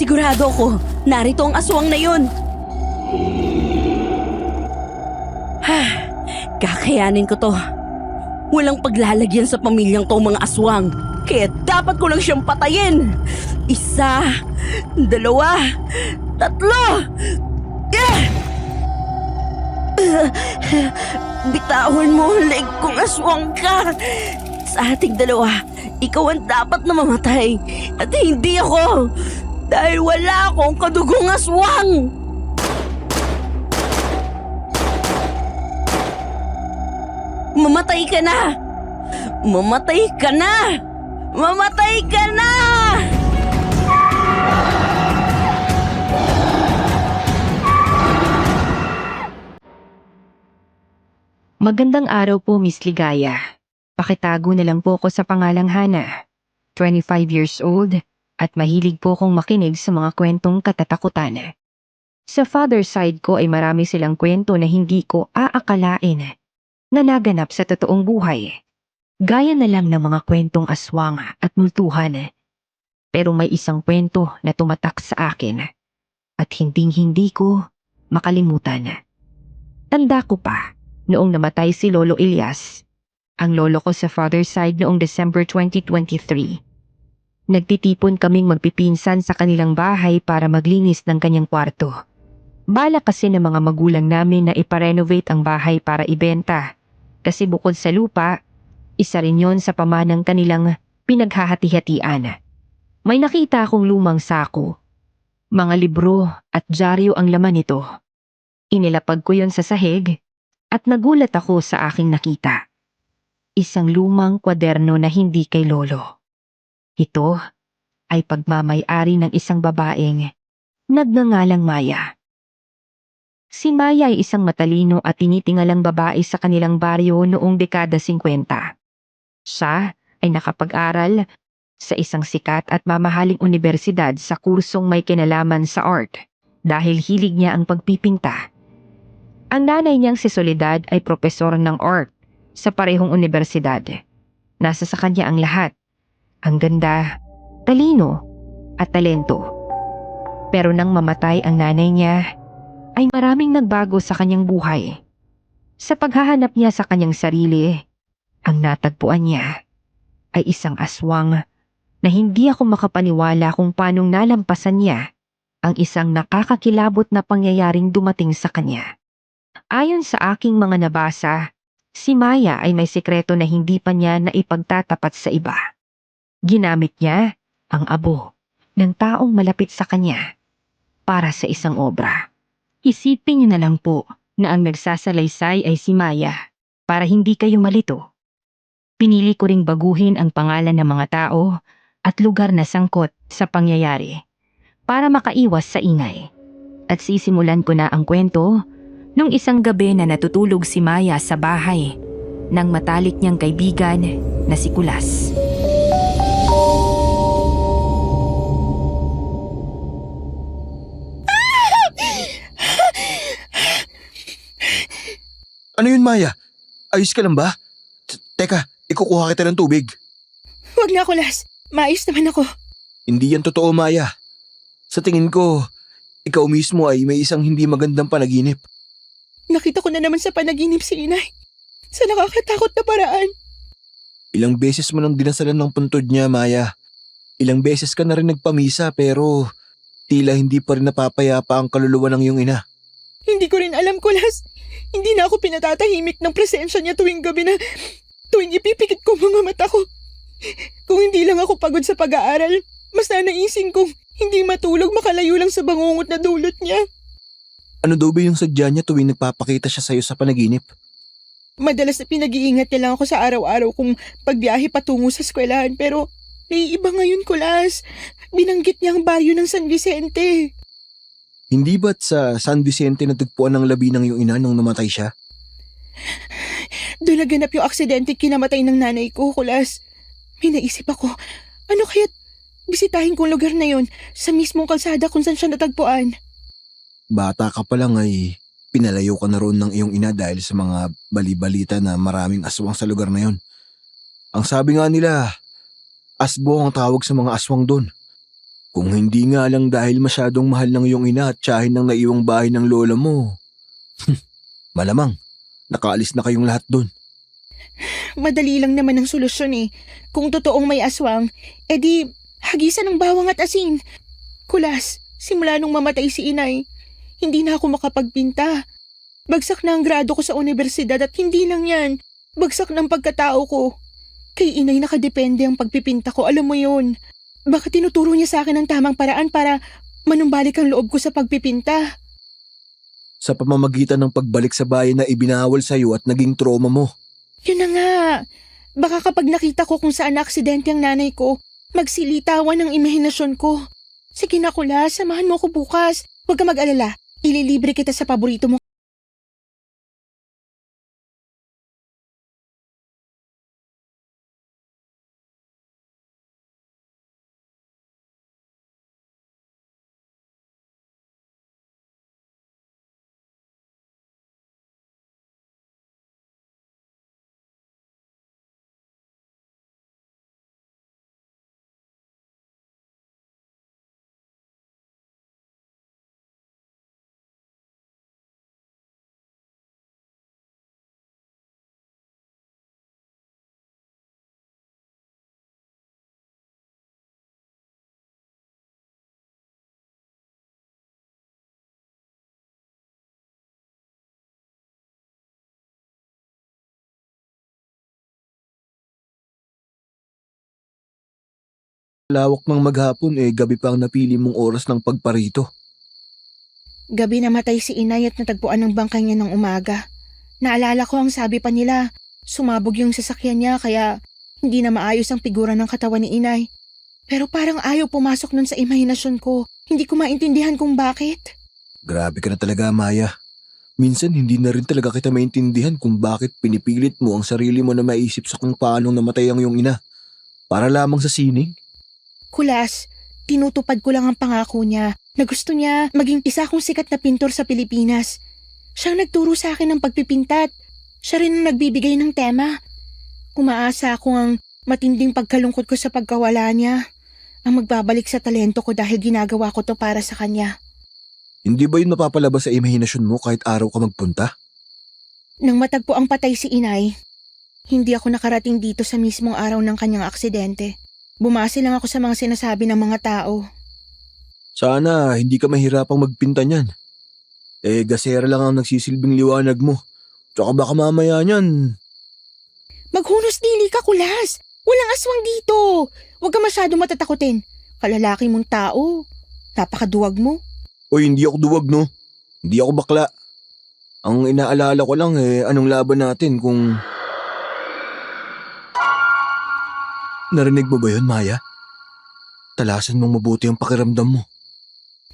Sigurado ako, narito ang aswang na yun. Kakayanin ko to. Walang paglalagyan sa pamilyang to mga aswang. Kaya dapat ko lang siyang patayin. 1, 2, 3. Bitawan mo ang leg kong aswang ka. Sa ating dalawa, ikaw ang dapat na mamatay at hindi ako. Dahil wala akong kadugong aswang. Mamatay ka na! Mamatay ka na! Mamatay ka na! Magandang araw po, Miss Ligaya. Pakitago na lang po ako sa pangalang Hana. 25 years old at mahilig po akong makinig sa mga kwentong katatakutan. Sa father side ko ay marami silang kwento na hindi ko aakalain na naganap sa totoong buhay. Gaya na lang ng mga kwentong aswang at multuhan. Pero may isang kwento na tumatak sa akin at hinding-hindi ko makalimutan. Tanda ko pa, noong namatay si Lolo Elias, ang lolo ko sa father side noong December 2023. Nagtitipon kaming magpipinsan sa kanilang bahay para maglinis ng kanyang kwarto. Balak kasi ng mga magulang namin na iparenovate ang bahay para ibenta. Kasi bukod sa lupa, isa rin yon sa pamanang kanilang pinaghahati-hatian. May nakita akong lumang sako. Mga libro at dyaryo ang laman nito. Inilapag ko yon sa sahig at nagulat ako sa aking nakita. Isang lumang kwaderno na hindi kay lolo. Ito ay pagmamay-ari ng isang babaeng nagngangalang Maya. Si Maya ay isang matalino at tinitingalang babae sa kanilang baryo noong dekada 50. Siya ay nakapag-aral sa isang sikat at mamahaling universidad sa kursong may kinalaman sa art dahil hilig niya ang pagpipinta. Ang nanay niyang si Soledad ay propesor ng art sa parehong universidad. Nasa sa kanya ang lahat. Ang ganda, talino, at talento. Pero nang mamatay ang nanay niya, ay maraming nagbago sa kanyang buhay. Sa paghahanap niya sa kanyang sarili, ang natagpuan niya ay isang aswang na hindi ako makapaniwala kung paanong nalampasan niya ang isang nakakakilabot na pangyayaring dumating sa kanya. Ayon sa aking mga nabasa, si Maya ay may sikreto na hindi pa niya naipagtatapat sa iba. Ginamit niya ang abo ng taong malapit sa kanya para sa isang obra. Isipin niyo na lang po na ang nagsasalaysay ay si Maya para hindi kayo malito. Pinili ko ring baguhin ang pangalan ng mga tao at lugar na sangkot sa pangyayari para makaiwas sa ingay. At sisimulan ko na ang kwento nung isang gabi na natutulog si Maya sa bahay ng matalik niyang kaibigan na si Kulas. Ano yun, Maya? Ayos ka lang ba? Teka, ikukuha kita ng tubig. Huwag na, Kulas. Maayos naman ako. Hindi yan totoo, Maya. Sa tingin ko, ikaw mismo ay may isang hindi magandang panaginip. Nakita ko na naman sa panaginip si Inay. Sa nakakatakot na paraan. Ilang beses mo nang dinasalan ng puntod niya, Maya. Ilang beses ka na rin nagpamisa pero tila hindi pa rin napapayapa ang kaluluwa ng iyong ina. Hindi ko rin alam, Kulas. Hindi na ako pinatatahimik ng presensya niya tuwing gabi na tuwing ipipikit ko mga mata ko. Kung hindi lang ako pagod sa pag-aaral, mas nanaisin kong hindi matulog makalayo lang sa bangungot na dulot niya. Ano daw ba yung sadya niya tuwing nagpapakita siya sa'yo sa panaginip? Madalas na pinag-iingat niya lang ako sa araw-araw kung pagbiyahe patungo sa eskwelahan pero may iba ngayon, Kulas. Binanggit niya ang baryo ng San Vicente. Hindi ba't sa San Vicente natagpuan ng labi ng iyong ina nung namatay siya? Doon naganap yung aksidente kinamatay ng nanay ko, Kulas. May naisip ako, ano kaya't bisitahin kong lugar na yon sa mismong kalsada kung saan siya natagpuan? Bata ka pa lang ay pinalayo ka na roon ng iyong ina dahil sa mga bali-balita na maraming aswang sa lugar na yon. Ang sabi nga nila, asbo ang tawag sa mga aswang doon. Kung hindi nga lang dahil masyadong mahal ng iyong ina at tiyahin ng naiwang bahay ng lola mo, malamang nakaalis na kayong lahat doon. Madali lang naman ang solusyon eh. Kung totoong may aswang, edi hagisan ng bawang at asin. Kulas, simula nung mamatay si inay, hindi na ako makapagpinta. Bagsak na ang grado ko sa universidad at hindi lang yan. Bagsak ng pagkatao ko. Kay inay nakadepende ang pagpipinta ko, alam mo yun. Baka tinuturo niya sa akin ang tamang paraan para manumbalik ang loob ko sa pagpipinta. Sa pamamagitan ng pagbalik sa bayan na ibinawal sa iyo at naging trauma mo. Yun na nga. Baka kapag nakita ko kung saan aksidente ang nanay ko, magsilitawan ang imahinasyon ko. Sige na Kulas, samahan mo ko bukas. Huwag ka mag-alala. Ililibre kita sa paborito mo. Lawak ng maghapon gabi pa ang napili mong oras ng pagparito. Gabi namatay si inay at natagpuan ng bangkay niya ng umaga. Naalala ko ang sabi pa nila, sumabog yung sasakyan niya kaya hindi na maayos ang figura ng katawan ni inay. Pero parang ayaw pumasok nun sa imahinasyon ko. Hindi ko maintindihan kung bakit. Grabe ka na talaga, Maya. Minsan hindi na rin talaga kita maintindihan kung bakit pinipilit mo ang sarili mo na maisip sa kung paanong namatay ang iyong ina. Para lamang sa sining. Kulas, tinutupad ko lang ang pangako niya na gusto niya maging isa kong sikat na pintor sa Pilipinas. Siyang nagturo sa akin ng pagpipintat. Siya rin ang nagbibigay ng tema. Umaasa ako ang matinding pagkalungkot ko sa pagkawala niya ang magbabalik sa talento ko dahil ginagawa ko to para sa kanya. Hindi ba yun mapapalabas sa imahinasyon mo kahit araw ka magpunta? Nang matagpo ang patay si inay, hindi ako nakarating dito sa mismong araw ng kanyang aksidente. Bumase lang ako sa mga sinasabi ng mga tao. Sana hindi ka mahirapang magpinta niyan. Gasera lang ang nagsisilbing liwanag mo. Tsaka baka mamaya niyan. Maghunos dili ka, Kulas! Walang aswang dito! Huwag ka masyado matatakutin. Kalalaki mong tao. Napakaduwag mo. Oy, hindi ako duwag, no? Hindi ako bakla. Ang inaalala ko lang anong laban natin kung... Narinig mo ba yun, Maya? Talasan mong mabuti ang pakiramdam mo.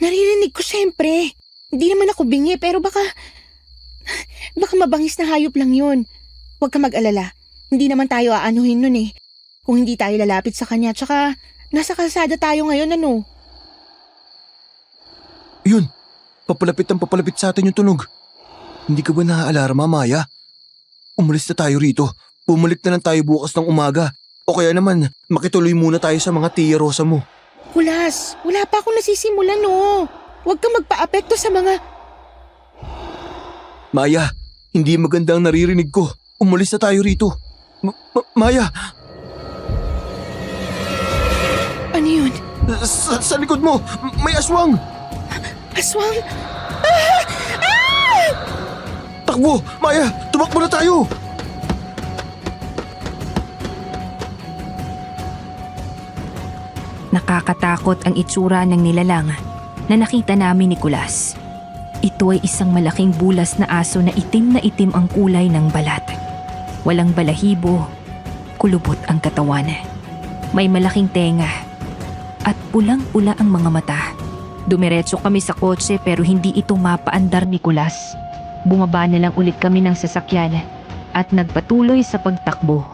Naririnig ko siyempre. Hindi naman ako bingi pero baka mabangis na hayop lang yun. Huwag ka mag-alala. Hindi naman tayo aanuhin nun eh. Kung hindi tayo lalapit sa kanya. Tsaka nasa kalsada tayo ngayon ano. Yun, papalapit sa atin yung tunog. Hindi ka ba naaalarma, Maya? Umalis na tayo rito. Pumalik na lang tayo bukas ng umaga. O kaya naman, makituloy muna tayo sa mga tiya rosa mo. Kulas, wala pa akong nasisimulan no. Huwag kang magpa-apekto sa mga... Maya, hindi maganda ang naririnig ko. Umalis na tayo rito. Maya! Ano yun? Sa likod mo, may aswang! Aswang? Takbo! Maya, tumakbo na tayo! Nakakatakot ang itsura ng nilalang na nakita namin ni Kulas. Ito ay isang malaking bulas na aso na itim ang kulay ng balat. Walang balahibo, kulubot ang katawan. May malaking tenga at pulang-pula ang mga mata. Dumiretso kami sa kotse pero hindi ito mapaandar ni Kulas. Bumaba na lang ulit kami ng sasakyan at nagpatuloy sa pagtakbo.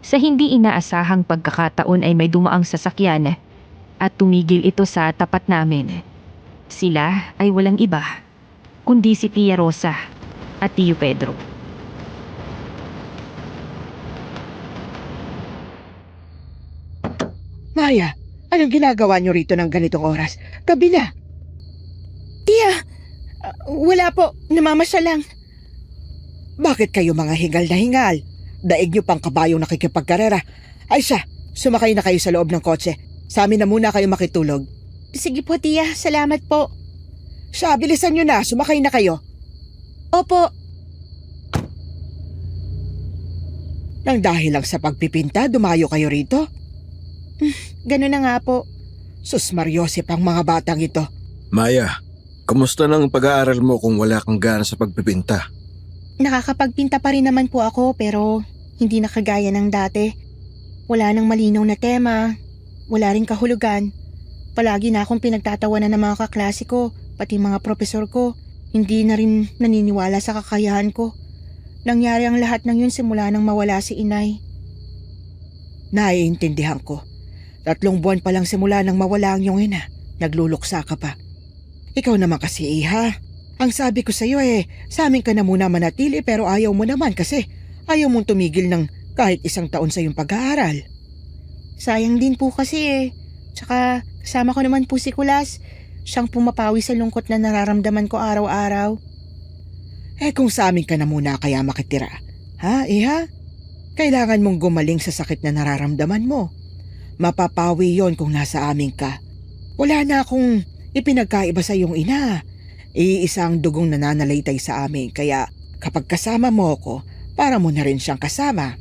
Sa hindi inaasahang pagkakataon ay may dumaang sasakyan at tumigil ito sa tapat namin. Sila ay walang iba, kundi si Tia Rosa at Tio Pedro. Maya, Anong ginagawa niyo rito ng ganitong oras? Gabi na. Tia, wala po. Namamasya lang. Bakit kayo mga hingal na hingal? Daig niyo pang kabayong nakikipagkarera. Ay siya, sumakay na kayo sa loob ng kotse. Sa amin na muna kayo makitulog. Sige po, Tia. Salamat po. Siya, bilisan niyo na. Sumakay na kayo. Opo. Nang dahil lang sa pagpipinta, dumayo kayo rito? Ganun na nga po. Sus Mariosep ang mga batang ito. Maya, kamusta nang pag-aaral mo kung wala kang gana sa pagpipinta? Nakakapagpinta pa rin naman po ako pero hindi na kagaya ng dati. Wala nang malinaw na tema. Wala rin kahulugan. Palagi na akong pinagtatawanan ng mga kaklase ko, pati mga profesor ko. Hindi na rin naniniwala sa kakayahan ko. Nangyari ang lahat ng yun simula nang mawala si inay. Naiintindihan ko. 3 buwan pa lang simula nang mawala ang iyong ina. Nagluluksa ka pa. Ikaw naman kasi, Iha. Ang sabi ko sa iyo sa amin ka na muna manatili pero ayaw mo naman kasi ayaw mong tumigil ng kahit 1 taon sa iyong pag-aaral. Sayang din po kasi. Tsaka kasama ko naman po si Kulas. Siyang pumapawi sa lungkot na nararamdaman ko araw-araw. Kung sa amin ka na muna kaya makitira. Ha, Iha? Kailangan mong gumaling sa sakit na nararamdaman mo. Mapapawi yon kung nasa amin ka. Wala na akong ipinagkaiba sa iyong ina. Iisang dugong nananalaytay sa amin kaya kapag kasama mo ako, para mo na rin siyang kasama.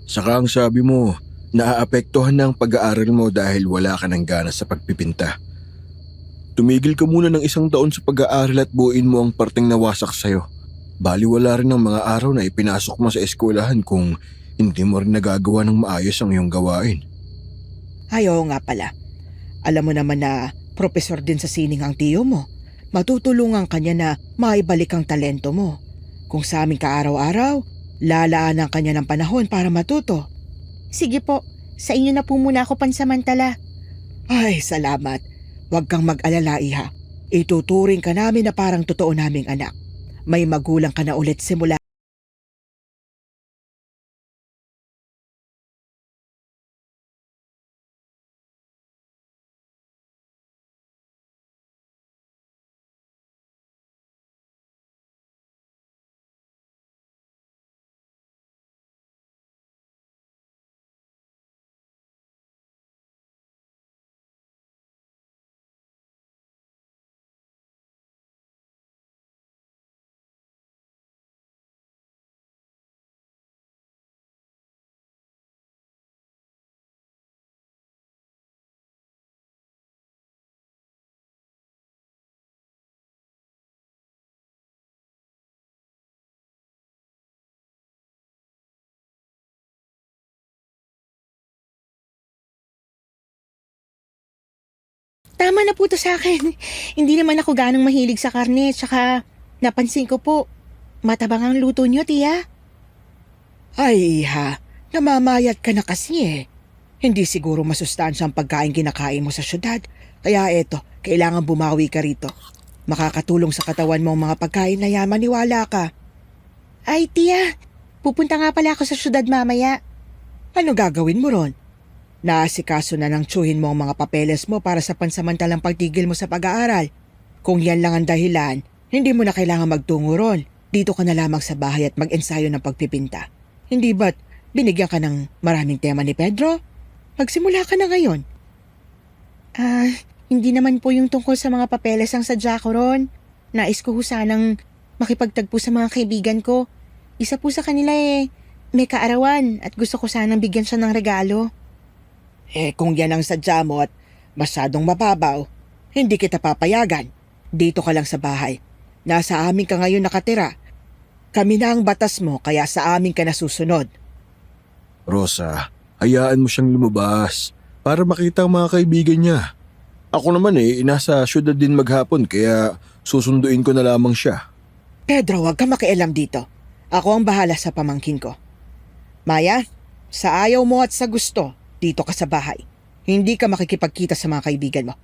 Saka ang sabi mo, naaapektuhan na ang pag-aaral mo dahil wala ka ng gana sa pagpipinta. Tumigil ka muna ng 1 taon sa pag-aaral at buuin mo ang parteng nawasak sa'yo. Baliwala rin ang mga araw na ipinasok mo sa eskwelahan kung hindi mo rin nagagawa ng maayos ang iyong gawain. Ay, oo nga pala. Alam mo naman na profesor din sa sining ang tiyo mo. Matutulungan kanya na maibalik ang talento mo. Kung sa amin ka araw-araw, lalaanan kanya ng panahon para matuto. Sige po, sa inyo na po muna ako pansamantala. Ay, salamat. Huwag kang mag-alala, Iha. Ituturing ka namin na parang totoo naming anak. May magulang ka na ulit simula. Tama na po to sa akin. Hindi naman ako ganong mahilig sa karne. Tsaka napansin ko po, matabang ang luto niyo, Tia. Ay, Iha. Namamayat ka na kasi. Hindi siguro masustansyang pagkain kinakain mo sa syudad. Kaya eto, kailangan bumawi ka rito. Makakatulong sa katawan mo ang mga pagkain na yaman, niwala ka. Ay, Tia, pupunta nga pala ako sa syudad mamaya. Ano gagawin mo ron? Naasikaso na ng tsuhin mo ang mga papeles mo para sa pansamantalang pagtigil mo sa pag-aaral. Kung yan lang ang dahilan, hindi mo na kailangan magtungo ron. Dito ka na lamang sa bahay at mag-ensayo ng pagpipinta. Hindi ba't binigyan ka ng maraming tema ni Pedro? Magsimula ka na ngayon. Hindi naman po yung tungkol sa mga papeles ang sadya ko ron. Nais ko ho sanang makipagtagpo sa mga kaibigan ko. Isa po sa kanila may kaarawan at gusto ko sanang bigyan siya ng regalo. Kung yan ang sadya mo at masyadong mababaw, hindi kita papayagan. Dito ka lang sa bahay. Nasa amin ka ngayon nakatira. Kami na ang batas mo kaya sa amin ka nasusunod. Rosa, hayaan mo siyang lumabas para makita ang mga kaibigan niya. Ako naman nasa syudad din maghapon kaya susunduin ko na lamang siya. Pedro, huwag ka makialam dito. Ako ang bahala sa pamangkin ko. Maya, sa ayaw mo at sa gusto, dito ka sa bahay. Hindi ka makikipagkita sa mga kaibigan mo.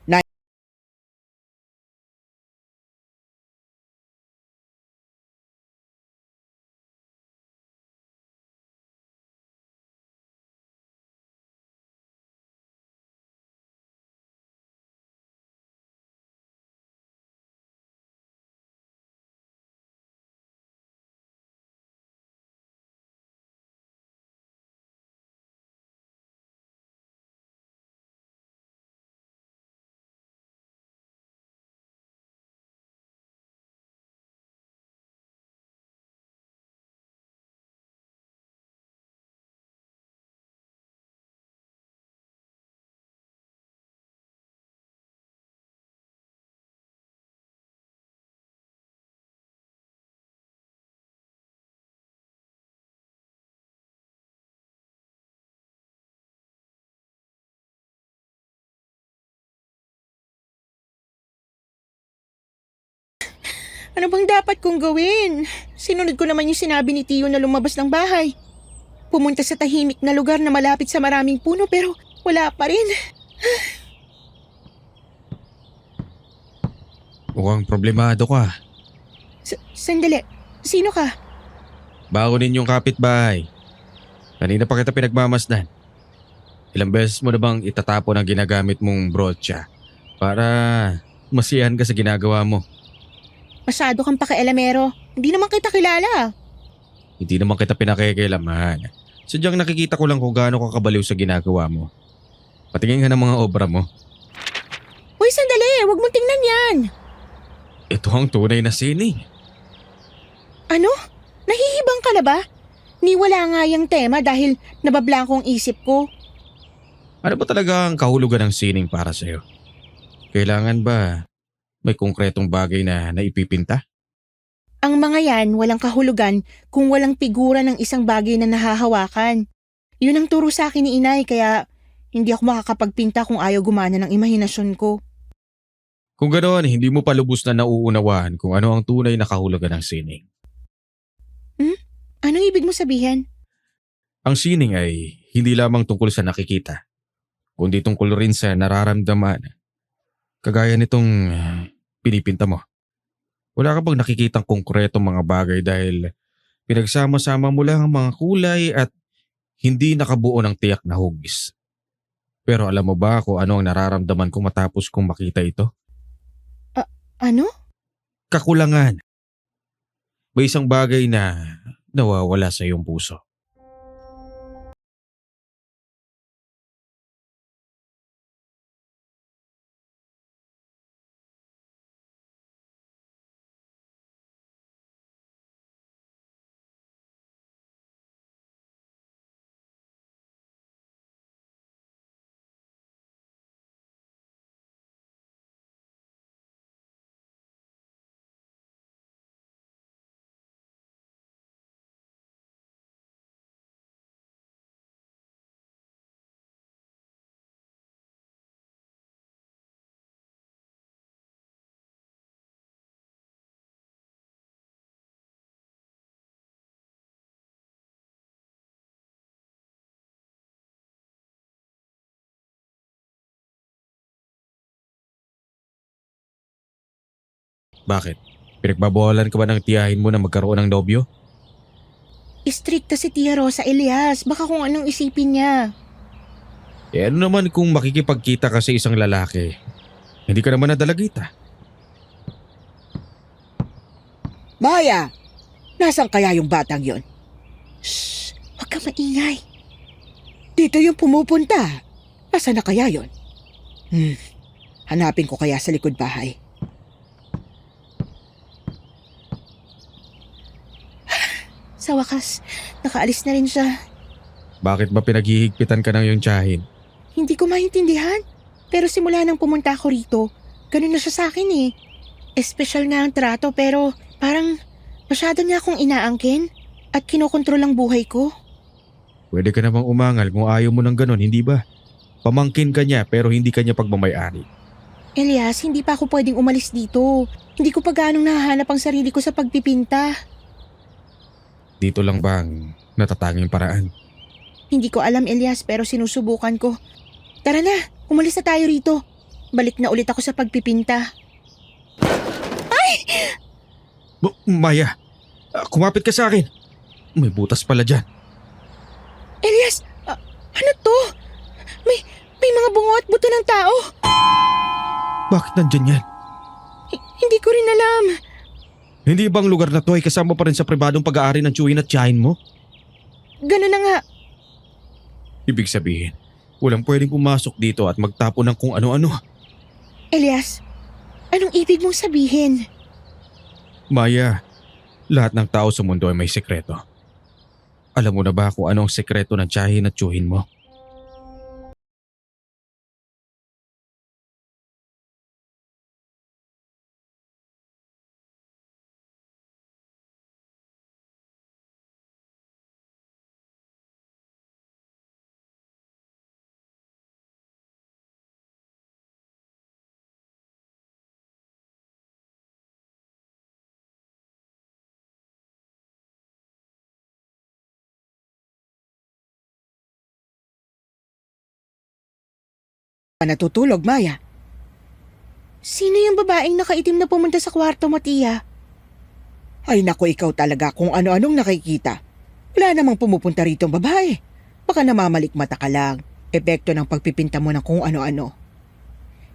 Ano bang dapat kong gawin? Sinunod ko naman yung sinabi ni Tio na lumabas ng bahay. Pumunta sa tahimik na lugar na malapit sa maraming puno pero wala pa rin. Mukhang problemado ka. Sandali, sino ka? Bakunin yung kapitbahay. Kanina pa kita pinagmamasdan. Ilang beses mo na bang itatapon ang ginagamit mong brotya para masiyahan ka sa ginagawa mo? Masyado kang pakialamero. Hindi naman kita kilala. Hindi naman kita pinakikialaman. Sadyang nakikita ko lang kung gaano ka kabaliw sa ginagawa mo. Patingin ka ng mga obra mo. Uy, sandali! Huwag mong tingnan yan! Ito ang tunay na sining. Ano? Nahihibang ka na ba? Niwala nga yung tema dahil nabablangko ang isip ko. Ano ba talaga ang kahulugan ng sining para sa'yo? Kailangan ba may konkretong bagay na naipipinta? Ang mga yan walang kahulugan kung walang figura ng isang bagay na nahahawakan. Yun ang turo sa akin ni inay kaya hindi ako makakapagpinta kung ayaw gumana ng imahinasyon ko. Kung ganoon, hindi mo pa lubos na nauunawaan kung ano ang tunay na kahulugan ng sining. Ano ibig mo sabihin? Ang sining ay hindi lamang tungkol sa nakikita, kundi tungkol rin sa nararamdaman. Kagaya nitong pinipinta mo. Wala ka bang nakikitang konkretong mga bagay dahil pinagsama-sama mo lang ang mga kulay at hindi nakabuo ng tiyak na hugis. Pero alam mo ba kung ano ang nararamdaman ko matapos kong makita ito? Ano? Kakulangan. May isang bagay na nawawala sa iyong puso. Bakit? Pinagbabawalan ka ba ng tiyahin mo na magkaroon ng nobyo? Istrikta si Tia Rosa Elias. Baka kung anong isipin niya. Eh ano naman kung makikipagkita ka sa isang lalaki? Hindi ka naman nadalagita. Maya! Nasaan kaya yung batang yon? Shh! Huwag ka maingay. Dito yung pumupunta. Nasaan na kaya yon? Hanapin ko kaya sa likod bahay. Sa wakas, nakaalis na rin siya. Bakit ba pinaghihigpitan ka ng iyong tiyahin? Hindi ko maintindihan. Pero simula nang pumunta ako rito, ganun na siya sa akin eh. Espesyal nga ang trato pero parang masyado niya akong inaangkin at kinokontrol ang buhay ko. Pwede ka namang umangal kung ayaw mo ng ganon, hindi ba? Pamangkin ka niya pero hindi ka niya pagmamayari. Elias, hindi pa ako pwedeng umalis dito. Hindi ko pa ganong nahahanap ang sarili ko sa pagpipinta. Dito lang bang natatanging paraan? Hindi ko alam, Elias, pero sinusubukan ko. Tara na, umalis na tayo rito. Balik na ulit ako sa pagpipinta. Maya, kumapit ka sa akin. May butas pala dyan. Elias, ano to? May mga bungo at buto ng tao. Bakit nandyan yan? Hindi ko rin alam. Hindi bang lugar na to ay kasama pa rin sa pribadong pag-aari ng tiyuhin at tiyahin mo? Ganun na nga. Ibig sabihin, walang pwedeng pumasok dito at magtapo ng kung ano-ano. Elias, anong ibig mong sabihin? Maya, lahat ng tao sa mundo ay may sekreto. Alam mo na ba kung ano ang sekreto ng tiyahin at tiyuhin mo? pa natutulog, Maya. Sino yung babaeng nakaitim na pumunta sa kwarto mo, Tia? Ay naku, ikaw talaga kung ano-anong nakikita. Wala namang pumupunta rito ang babae. Baka namamalikmata ka lang. Epekto ng pagpipinta mo ng kung ano-ano.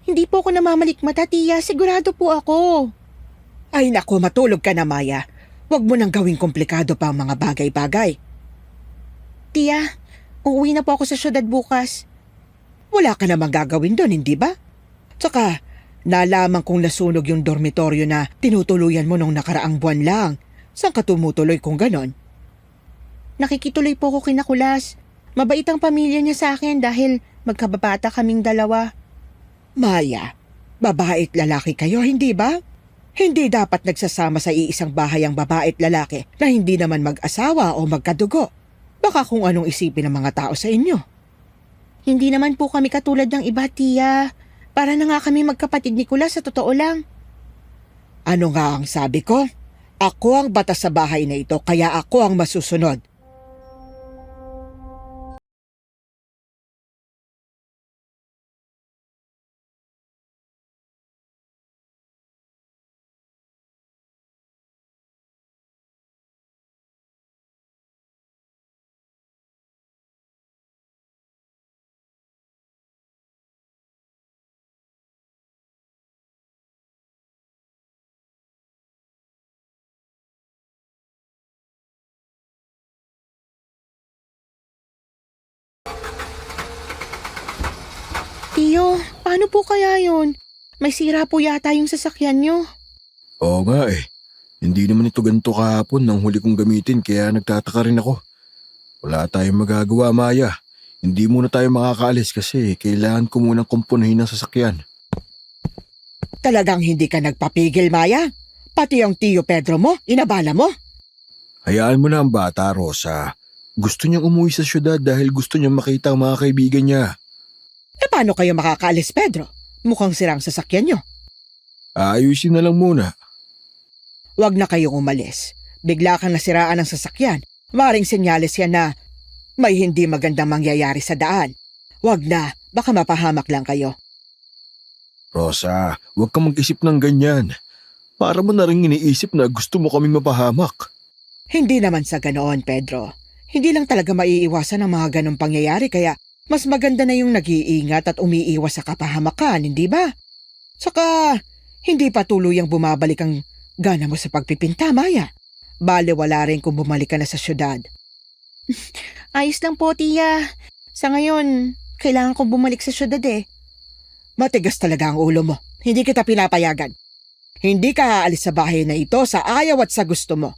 Hindi po ako namamalikmata, Tia. Sigurado po ako. Ay naku, matulog ka na, Maya. Huwag mo nang gawing komplikado pa ang mga bagay-bagay. Tia, uuwi na po ako sa syudad bukas. Wala ka namang gagawin doon, hindi ba? Tsaka, nalaman kong nasunog yung dormitoryo na tinutuluyan mo nung nakaraang buwan lang. Saan ka tumutuloy kung ganon? Nakikituloy po ako kina Kulas. Mabait ang pamilya niya sa akin dahil magkababata kaming dalawa. Maya, babae at lalaki kayo, hindi ba? Hindi dapat nagsasama sa iisang bahay ang babae at lalaki na hindi naman mag-asawa o magkadugo. Baka kung anong isipin ng mga tao sa inyo. Hindi naman po kami katulad ng iba, Tia. Para na nga kami magkapatid ni Kulas sa totoo lang. Ano nga ang sabi ko? Ako ang batas sa bahay na ito, kaya ako ang masusunod. Tiyo, paano po kaya yun? May sira po yata yung sasakyan niyo. Oo nga eh. Hindi naman ito ganito kahapon nang huli kong gamitin kaya nagtataka rin ako. Wala tayong magagawa, Maya. Hindi muna tayo makakaalis kasi kailangan ko munang kumpunahin ang sasakyan. Talagang hindi ka nagpapigil, Maya? Pati ang tiyo Pedro mo, inabala mo? Hayaan mo na ang bata, Rosa. Gusto niyang umuwi sa syudad dahil gusto niyang makita ang mga kaibigan niya. Paano kayo makakaalis, Pedro? Mukhang sirang sasakyan nyo. Ayusin na lang muna. Huwag na kayong umalis. Bigla kang nasiraan ng sasakyan. Maring senyales yan na may hindi magandang mangyayari sa daan. Huwag na, baka mapahamak lang kayo. Rosa, huwag kang mag-isip ng ganyan. Para mo na rin iniisip na gusto mo kaming mapahamak. Hindi naman sa ganoon, Pedro. Hindi lang talaga maiiwasan ang mga ganong pangyayari kaya mas maganda na yung nag-iingat at umiiwas sa kapahamakan, hindi ba? Saka, hindi pa tuluyang bumabalik ang gana mo sa pagpipinta, Maya. Bale wala rin kung bumalik ka na sa syudad. Ayos lang po, Tia. Sa ngayon, kailangan kong bumalik sa syudad eh. Matigas talaga ang ulo mo. Hindi kita pinapayagan. Hindi ka aalis sa bahay na ito sa ayaw at sa gusto mo.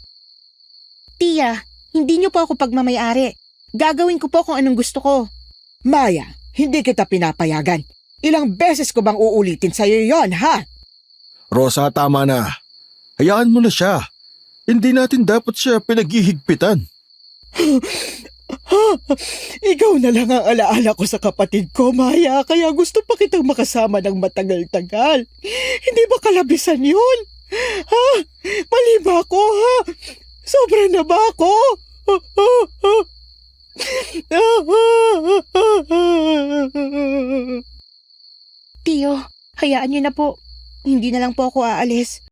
Tia, hindi niyo po ako pagmamayari. Gagawin ko po kung anong gusto ko. Maya, hindi kita pinapayagan. Ilang beses ko bang uulitin sa'yo yon, ha? Rosa, tama na. Hayaan mo na siya. Hindi natin dapat siya pinaghihigpitan. Ikaw na lang ang alaala ko sa kapatid ko, Maya, kaya gusto pa kitang makasama ng matagal-tagal. Hindi ba kalabisan yun? Ha? Mali ba ako, ha? Sobra na ba ako? Tiyo, hayaan niyo na po. Hindi na lang po ako aalis.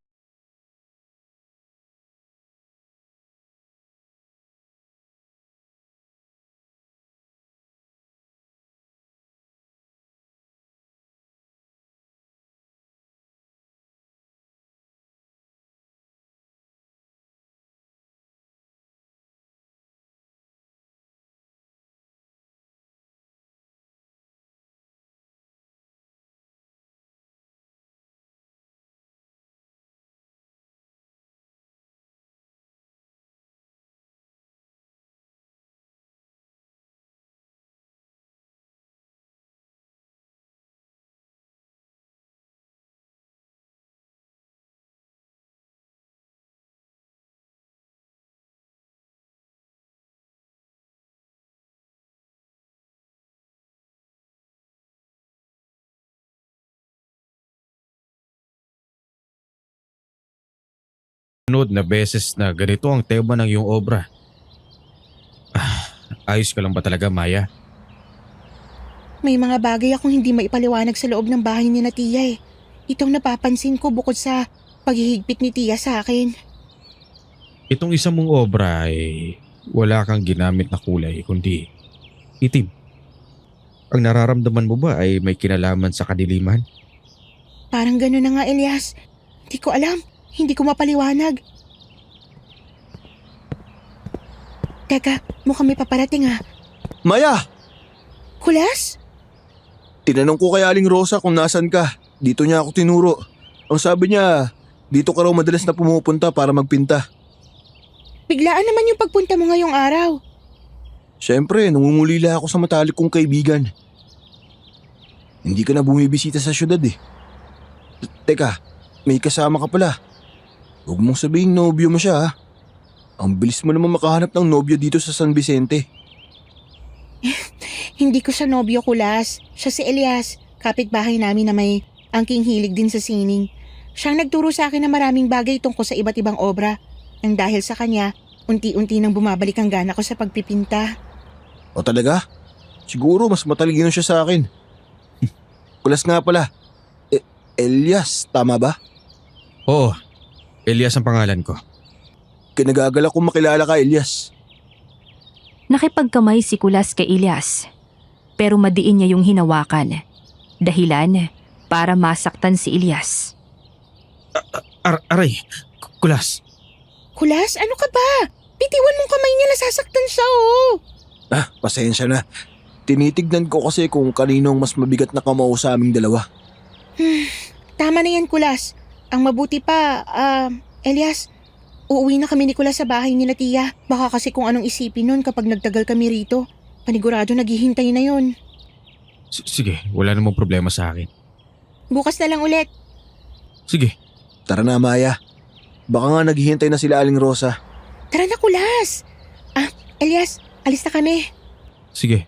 Sunod na beses na ganito ang tema ng iyong obra. Ayos ka lang ba talaga, Maya? May mga bagay akong hindi maipaliwanag sa loob ng bahay ni na Tia eh. Itong napapansin ko bukod sa paghihigpit ni Tia sa akin. Itong isa mong obra ay wala kang ginamit na kulay kundi itim. Ang nararamdaman mo ba ay may kinalaman sa kadiliman? Parang gano'n na nga, Elias. Hindi ko alam. Hindi ko mapaliwanag. Teka, mukhang may paparating ah. Maya! Kulas? Tinanong ko kay Aling Rosa kung nasan ka. Dito niya ako tinuro. Ang sabi niya, dito ka raw madalas na pumupunta para magpinta. Biglaan naman yung pagpunta mo ngayong araw. Siyempre, nangungulila ako sa matalik kong kaibigan. Hindi ka na bumibisita sa syudad eh. Teka, may kasama ka pala. Huwag mong sabihin nobyo mo siya ha. Ang bilis mo naman makahanap ng nobyo dito sa San Vicente. Hindi ko siya nobyo, Kulas. Siya si Elias, kapitbahay namin na may angking hilig din sa sining. Siyang nagturo sa akin ng maraming bagay tungkol sa iba't ibang obra. Nang dahil sa kanya, unti-unti nang bumabalik ang gana ko sa pagpipinta. O talaga? Siguro mas matalino siya sa akin. Kulas nga pala. Elias, tama ba? Oo, Elias ang pangalan ko. Kinagagalak kong makilala ka, Elias. Nakipagkamay si Kulas kay Elias, pero madiin niya yung hinawakan. Dahilan para masaktan si Elias. Aray, Kulas. Kulas, ano ka ba? Bitiwan mong kamay niya, nasasaktan siya oh. Pasensya na. Tinitignan ko kasi kung kaninong mas mabigat na kamao sa aming dalawa. Tama na yan, Kulas. Ang mabuti pa, Elias, uuwi na kami ni Kulas sa bahay ni Tia. Baka kasi kung anong isipin nun kapag nagtagal kami rito. Panigurado naghihintay na yon. Sige, wala namang problema sa akin. Bukas na lang ulit. Sige, Tara na, Maya. Baka nga naghihintay na sila Aling Rosa. Tara na, Kulas. Elias, alis na kami. sige.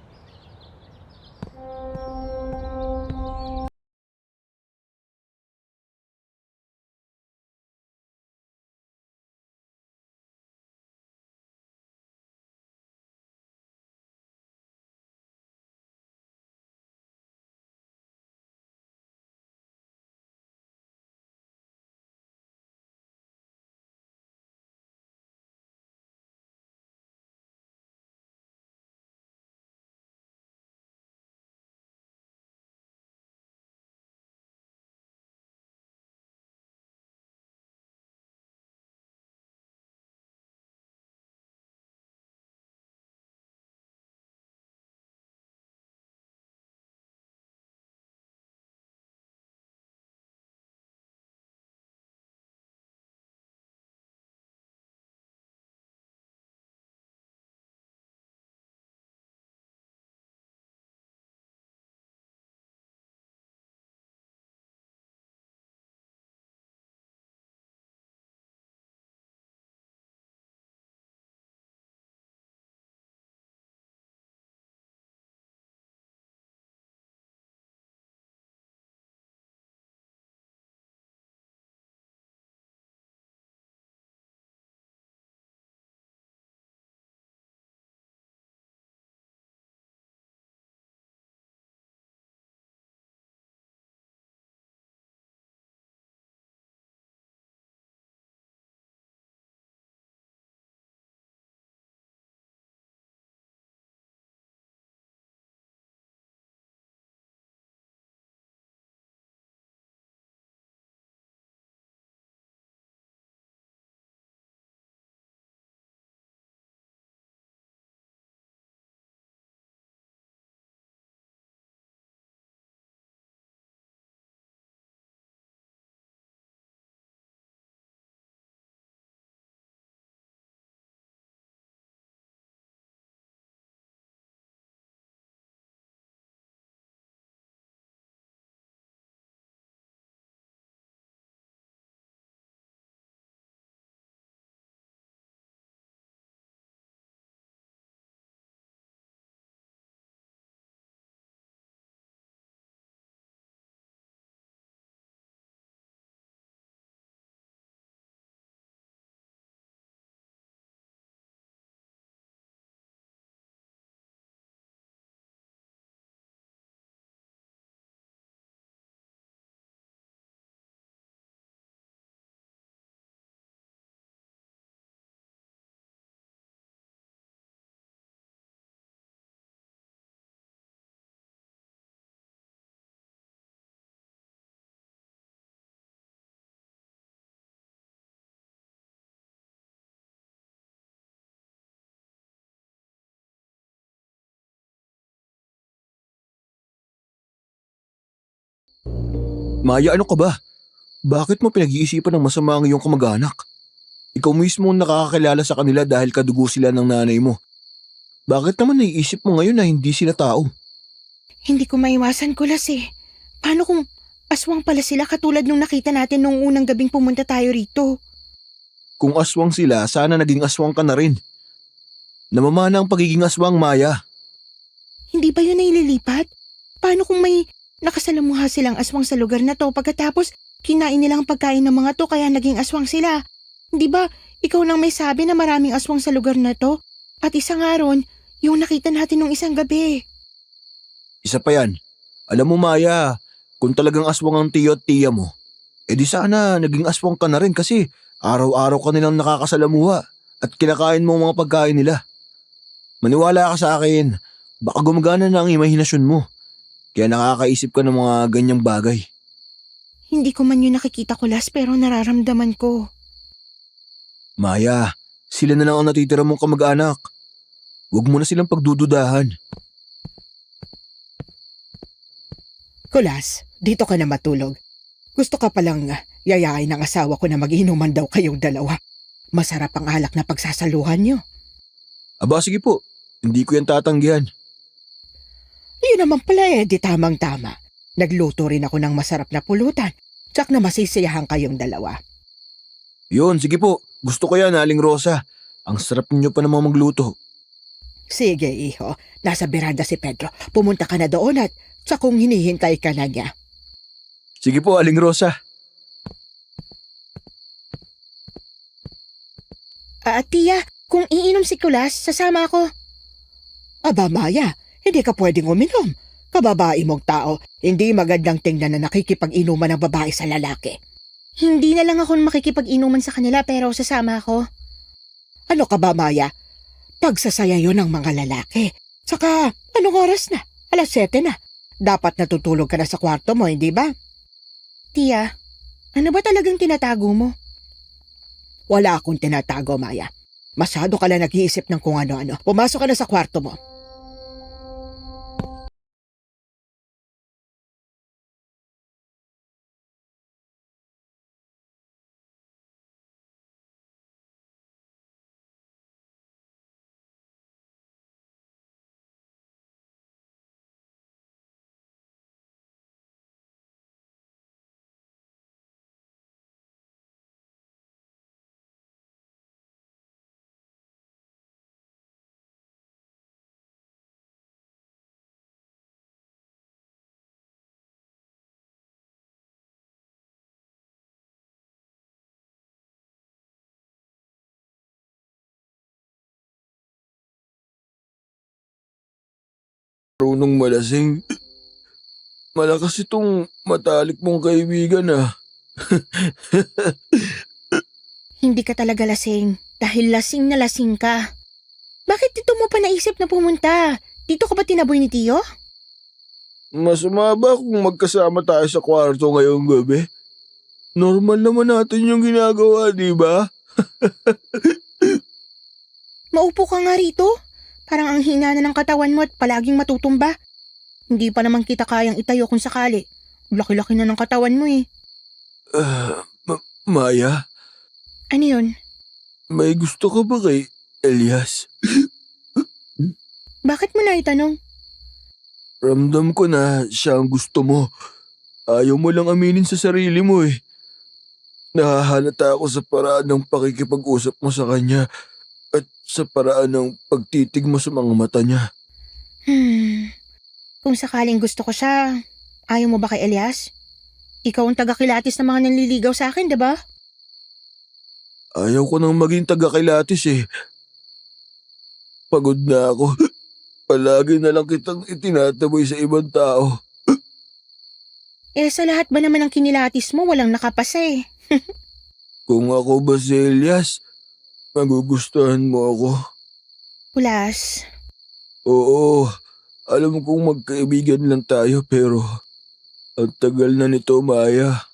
Maya, ano ka ba? Bakit mo pinag-iisipan ng masama ang iyong kamag-anak? Ikaw mismo ang nakakakilala sa kanila dahil kadugo sila ng nanay mo. Bakit naman naiisip mo ngayon na hindi sila tao? Hindi ko maiwasan, Kulas eh. Paano kung aswang pala sila katulad nung nakita natin nung unang gabing pumunta tayo rito? Kung aswang sila, sana naging aswang ka na rin. Namamana ang pagiging aswang, Maya. Hindi ba yun na ililipat? Paano kung may nakasalamuha silang aswang sa lugar na to pagkatapos kinain nilang pagkain ng mga to kaya naging aswang sila? Hindi ba ikaw nang may sabi na maraming aswang sa lugar na to? At isa nga ron, yung nakita natin nung isang gabi. Isa pa yan. Alam mo, Maya, kung talagang aswang ang tiyo at tiya mo, edi sana naging aswang ka na rin kasi araw-araw ka nilang nakakasalamuha at kinakain mo ang mga pagkain nila. Maniwala ka sa akin, baka gumagana na ang imahinasyon mo. Kaya nakakaisip ka ng mga ganyang bagay. Hindi ko man yun nakikita, Kulas, pero nararamdaman ko. Maya, sila na lang ang natitira mong kamag-anak. Huwag mo na silang pagdududahan. Kulas, dito ka na matulog. Gusto ka palang yayain ng asawa ko na mag-inuman daw kayong dalawa. Masarap ang alak na pagsasaluhan niyo. Aba, sige po. Hindi ko yan tatanggihan. Yun naman pala di tamang-tama. Nagluto rin ako ng masarap na pulutan. Tsak na masisiyahan kayong dalawa. Yun, sige po. Gusto ko yan, Aling Rosa. Ang sarap ninyo pa namang magluto. Sige, iho. Nasa beranda si Pedro. Pumunta ka na doon at kung hinihintay ka na niya. Sige po, Aling Rosa. Tiya, kung iinom si Kulas, sasama ako. Aba, Maya, hindi ka pwedeng uminom. Kababae mong tao, hindi magandang tingnan na nakikipag-inuman ng babae sa lalaki. Hindi na lang ako makikipag-inuman sa kanila pero sasama ako. Ano ka ba, Maya? Pagsasaya yun ng mga lalaki. Saka, anong oras na? 7:00 na. Dapat natutulog ka na sa kwarto mo, hindi ba? Tiya, ano ba talagang tinatago mo? Wala akong tinatago, Maya. Masyado ka lang nag-iisip ng kung ano-ano. Pumasok ka na sa kwarto mo. Marunong malasing. Malakas itong matalik mong kaibigan ah. Hindi ka talaga lasing dahil lasing na lasing ka. Bakit dito mo pa naisip na pumunta? Dito ka ba tinaboy ni Tiyo? Masama ba kung magkasama tayo sa kwarto ngayong gabi? Normal naman natin yung ginagawa, di ba? Maupo ka nga rito. Parang ang hina na ng katawan mo at palaging matutumba. Hindi pa naman kita kayang itayo kung sakali. Laki-laki na ng katawan mo eh. Maya, Ano yun? may gusto ka ba kay Elias? Bakit mo na itanong? Ramdam ko na siya ang gusto mo. Ayaw mo lang aminin sa sarili mo eh. Nahahalata ako sa paraan ng pakikipag-usap mo sa kanya at sa paraan ng pagtitig mo sa mga mata niya. Kung sakaling gusto ko siya, ayaw mo ba kay Elias? Ikaw ang taga-kilatis ng mga nanliligaw sa akin, diba? Ayaw ko nang maging taga-kilatis eh. Pagod na ako. Palagi na lang kitang itinataboy sa ibang tao. Sa lahat ba naman ng kinilatis mo, walang nakapasa eh. Kung ako ba si Elias, magugustuhan mo ako. Kulas, Oo, alam kong magkaibigan lang tayo pero ang tagal na nito, Maya.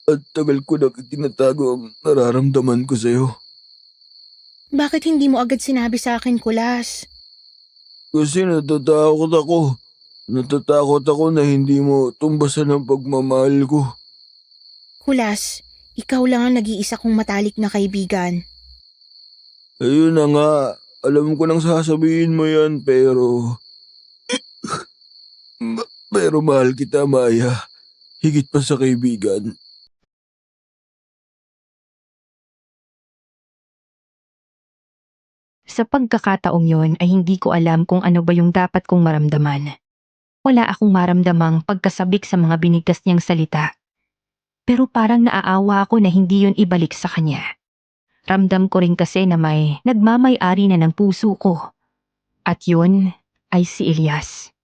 Ang tagal ko na itinatago ang nararamdaman ko sa'yo. bakit hindi mo agad sinabi sa akin, Kulas? Kasi natatakot ako. Natatakot ako na hindi mo tumbasan ang pagmamahal ko. Kulas, ikaw lang ang nag-iisa kong matalik na kaibigan. Ayun na nga, alam ko nang sasabihin mo yan pero... pero mahal kita, Maya. Higit pa sa kaibigan. Sa pagkakataong yon ay hindi ko alam kung ano ba yung dapat kong maramdaman. Wala akong maramdamang pagkasabik sa mga binigkas niyang salita. Pero parang naaawa ako na hindi yon ibalik sa kanya. Ramdam ko rin kasi na may nagmamay-ari na ng puso ko. At yun ay si Elias.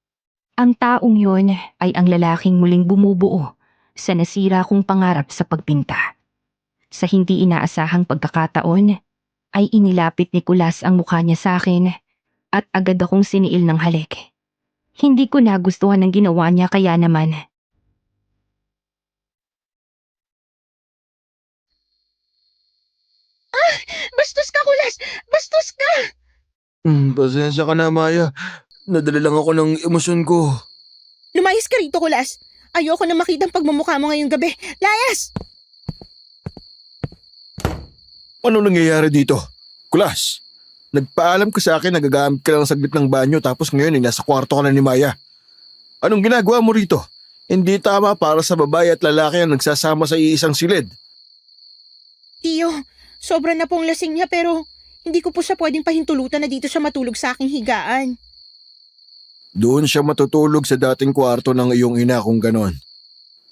Ang taong yun ay ang lalaking muling bumubuo sa nasira kong pangarap sa pagpinta. Sa hindi inaasahang pagkakataon, ay inilapit ni Kulas ang mukha niya sa akin at agad akong siniil ng halik. Hindi ko nagustuhan ang ginawa niya kaya naman. Bastos ka, Kulas! Bastos ka! Pasensya ka na, Maya. Nadala lang ako ng emosyon ko. Lumayas ka rito, Kulas! Ayoko na makita ang pagmumukha mo ngayong gabi. Layas! Ano nangyayari dito? Kulas, nagpaalam ka sa akin na gagamit ka lang saglit ng banyo tapos ngayon ay nasa kwarto ka na ni Maya. Anong ginagawa mo rito? Hindi tama para sa babae at lalaki ang nagsasama sa iisang silid. Tiyo, sobra na pong lasing niya pero hindi ko po siya pwedeng pahintulutan na dito siya matulog sa aking higaan. Doon siya matutulog sa dating kwarto ng iyong ina kung ganon.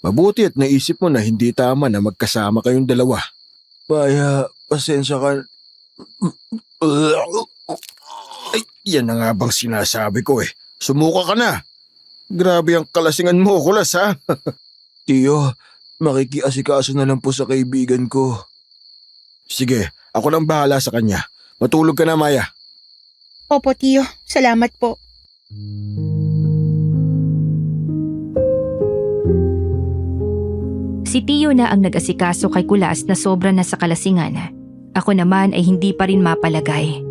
Mabuti at naisip mo na hindi tama na magkasama kayong dalawa. Maya, pasensya ka. Ay, yan na nga bang sinasabi ko eh. Sumuka ka na. Grabe ang kalasingan mo, Kulas ha. Tiyo, makikiasikaso na lang po sa kaibigan ko. Sige, ako lang bahala sa kanya. Matulog ka na, Maya. Opo, Tiyo. Salamat po. Si Tio na ang nag-asikaso kay Kulas na sobra na sa kalasingan. Ako naman ay hindi pa rin mapalagay.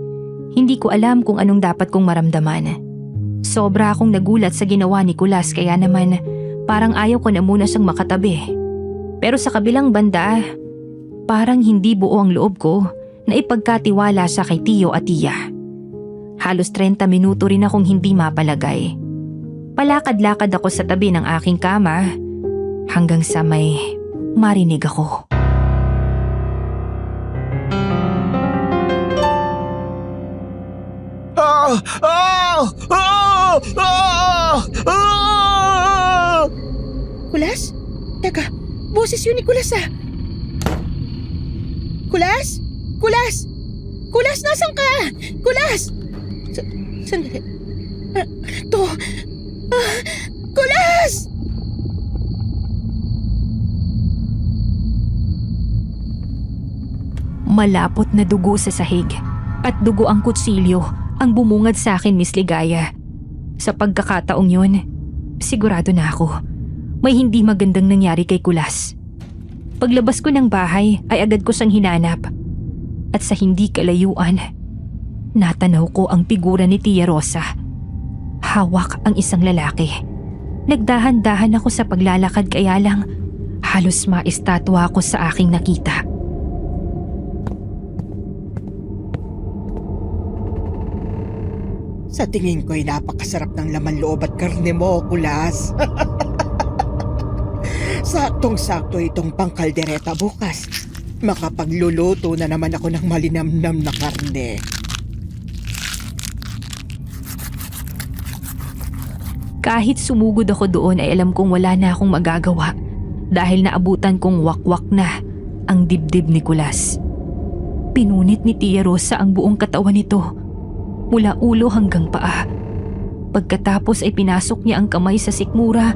Hindi ko alam kung anong dapat kong maramdaman. Sobra akong nagulat sa ginawa ni Kulas kaya naman parang ayaw ko na muna siyang makatabi. Pero sa kabilang banda, parang hindi buo ang loob ko na ipagkatiwala siya kay Tio at Tia. Halos 30 minuto rin akong hindi mapalagay. Palakad-lakad ako sa tabi ng aking kama hanggang sa may marinig ako. Kulas? Teka, boses yun ni Kulas ah. Kulas? Kulas? Kulas, nasan ka? Kulas! Sandali. Ano to? Kulas! Malapot na dugo sa sahig at dugo ang kutsilyo ang bumungad sa akin, Miss Ligaya. Sa pagkakataong yun, sigurado na ako may hindi magandang nangyari kay Kulas. Paglabas ko ng bahay ay agad ko siyang hinanap at sa hindi kalayuan, natanaw ko ang figura ni Tia Rosa. Hawak ang isang lalaki. Nagdahan-dahan ako sa paglalakad kaya lang halos maistatwa ako sa aking nakita. Sa tingin ko'y napakasarap ng laman loob at karne mo, Kulas. Saktong-sakto itong pangkaldereta bukas. Makapagluluto na naman ako ng malinamnam na karne. Kahit sumugod ako doon ay alam kong wala na akong magagawa dahil naabutan kong wakwak na ang dibdib ni Kulas. Pinunit ni Tia Rosa ang buong katawan nito mula ulo hanggang paa. Pagkatapos ay pinasok niya ang kamay sa sikmura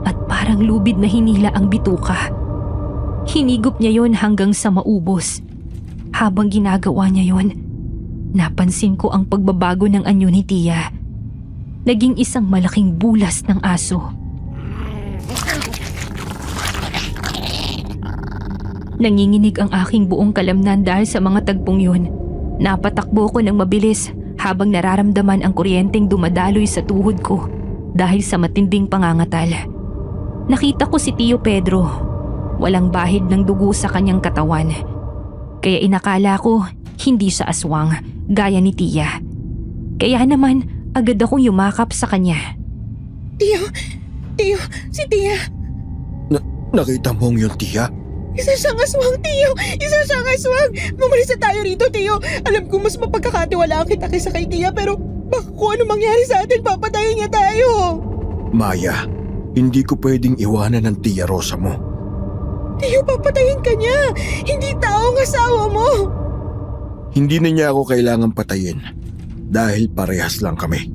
at parang lubid na hinila ang bituka. Hinigop niya yon hanggang sa maubos. Habang ginagawa niya yon, napansin ko ang pagbabago ng anyo ni Tia. Naging isang malaking bulas ng aso. Nanginginig ang aking buong kalamnan dahil sa mga tagpong yun. Napatakbo ko ng mabilis habang nararamdaman ang kuryenteng dumadaloy sa tuhod ko. dahil sa matinding pangangatal. Nakita ko si Tio Pedro. Walang bahid ng dugo sa kanyang katawan. Kaya inakala ko hindi siya aswang gaya ni Tia. Kaya naman agad akong yumakap sa kanya. Tio, si Tia. Nakita mo ang yun, Tia? Isa siyang aswang, Tio. Isa siyang aswang. Bumalis na tayo rito, Tio. Alam ko mas mapagkakatiwalaan kita kaysa kay Tia, pero baka kung ano mangyari sa atin, papatayin niya tayo. Maya, hindi ko pwedeng iwanan ng Tia Rosa mo. Tio, papatayin ka niya. Hindi tao ang asawa mo. Hindi na niya ako kailangan patayin dahil parehas lang kami.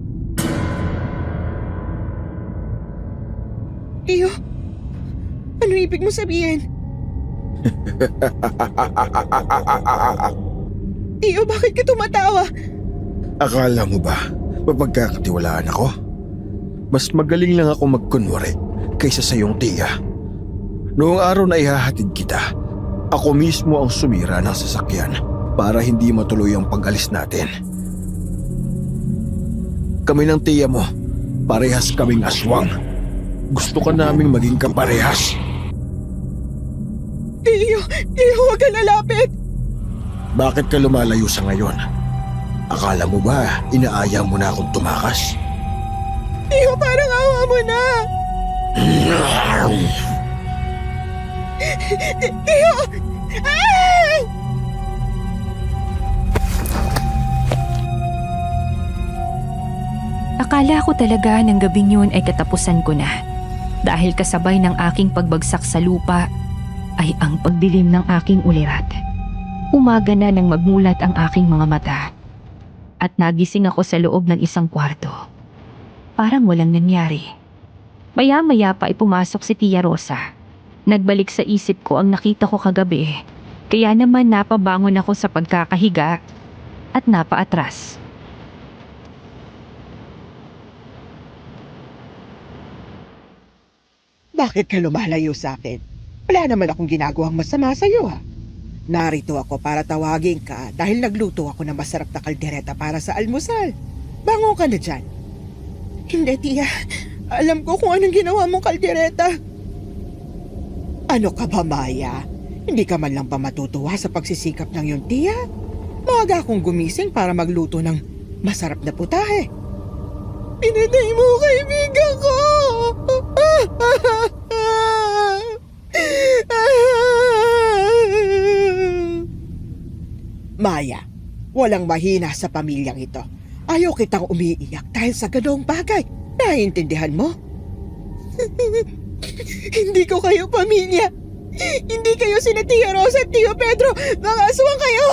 Tio, ano ibig mo sabihin? Tio, bakit ka tumatawa? Akala mo ba mapagkakatiwalaan ako? Mas magaling lang ako magkunwari kaysa sa iyong Tia. Noong araw na ihahatid kita, ako mismo ang sumira ng sasakyan para hindi matuloy ang pag-alis natin. Kami ng Tia mo, parehas kaming aswang. Gusto ka naming maging kaparehas. Tio, huwag ka lalapit. Bakit ka lumalayo sa ngayon? Akala mo ba inaaya mo na akong tumakas? Tio, parang awa mo na. Tio! Ah! Akala ko talaga ng gabing yun ay katapusan ko na. Dahil kasabay ng aking pagbagsak sa lupa ay ang pagdilim ng aking ulirat. Umaga na nang magmulat ang aking mga mata. At nagising ako sa loob ng isang kwarto. Parang walang nangyari. Maya-maya pa ay pumasok si Tia Rosa. Nagbalik sa isip ko ang nakita ko kagabi. Kaya naman napabangon ako sa pagkakahiga at napaatras. Bakit ka lumalayo sa akin? Wala naman akong ginagawang masama sa'yo, ha? Narito ako para tawagin ka dahil nagluto ako ng masarap na kaldereta para sa almusal. Bango ka na dyan. Hindi, Tia. Alam ko kung anong ginawa mong kaldereta. Ano ka ba, Maya? Hindi ka man lang ba matutuwa sa pagsisikap ng iyong tiya? Maaga akong gumising para magluto ng masarap na putahe. Pinatay mo kaibigan ko! Maya, walang mahina sa pamilyang ito. Ayaw kitang umiiyak dahil sa ganoong bagay. Naiintindihan mo? Hindi ko kayo pamilya. Hindi kayo sina Tia Rosa at Tio Pedro. Mga aswang kayo!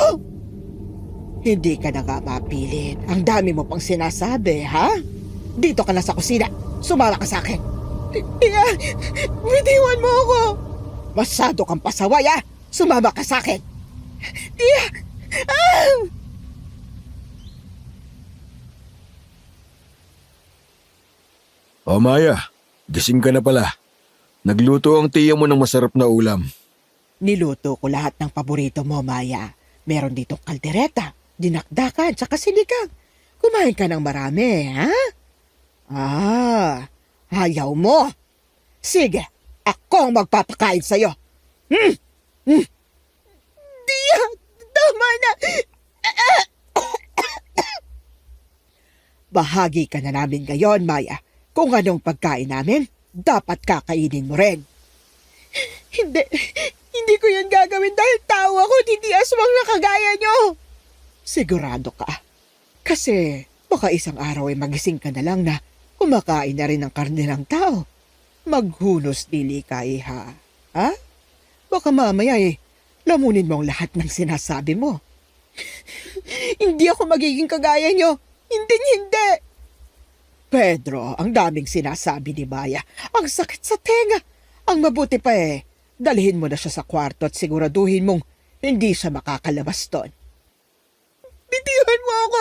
Hindi ka na nga mapilit. Ang dami mo pang sinasabi, ha? Dito ka na sa kusina. Sumala ka sa akin. Tia, bitiwan mo ako. Masyado kang pasaway, ha? Sumama ka sa akin. Tia! Ah! O Maya, gising ka na pala. Nagluto ang Tia mo ng masarap na ulam. Niluto ko lahat ng paborito mo, Maya. Meron ditong kaldereta, dinakdakan, tsaka sinigang. Kumain ka ng marami, ha? Ayaw mo? Sige, ako ang magpapakain sa'yo. Tia, tama na. Bahagi ka na namin ngayon, Maya. Kung anong pagkain namin, dapat kakainin mo rin. Hindi ko yun gagawin dahil tao ako, hindi aswang na kagaya nyo. Sigurado ka. Kasi baka isang araw ay magising ka na lang na kumakain na rin ng karne ng tao. Maghunos dili ka, iha. Ha? Baka mamaya lamunin mo ang lahat ng sinasabi mo. Hindi ako magiging kagaya nyo. Hindi. Pedro, ang daming sinasabi ni Maya. Ang sakit sa tenga. Ang mabuti pa dalhin mo na siya sa kwarto at siguraduhin mong hindi siya makakalabas doon. Bitiwan mo ako.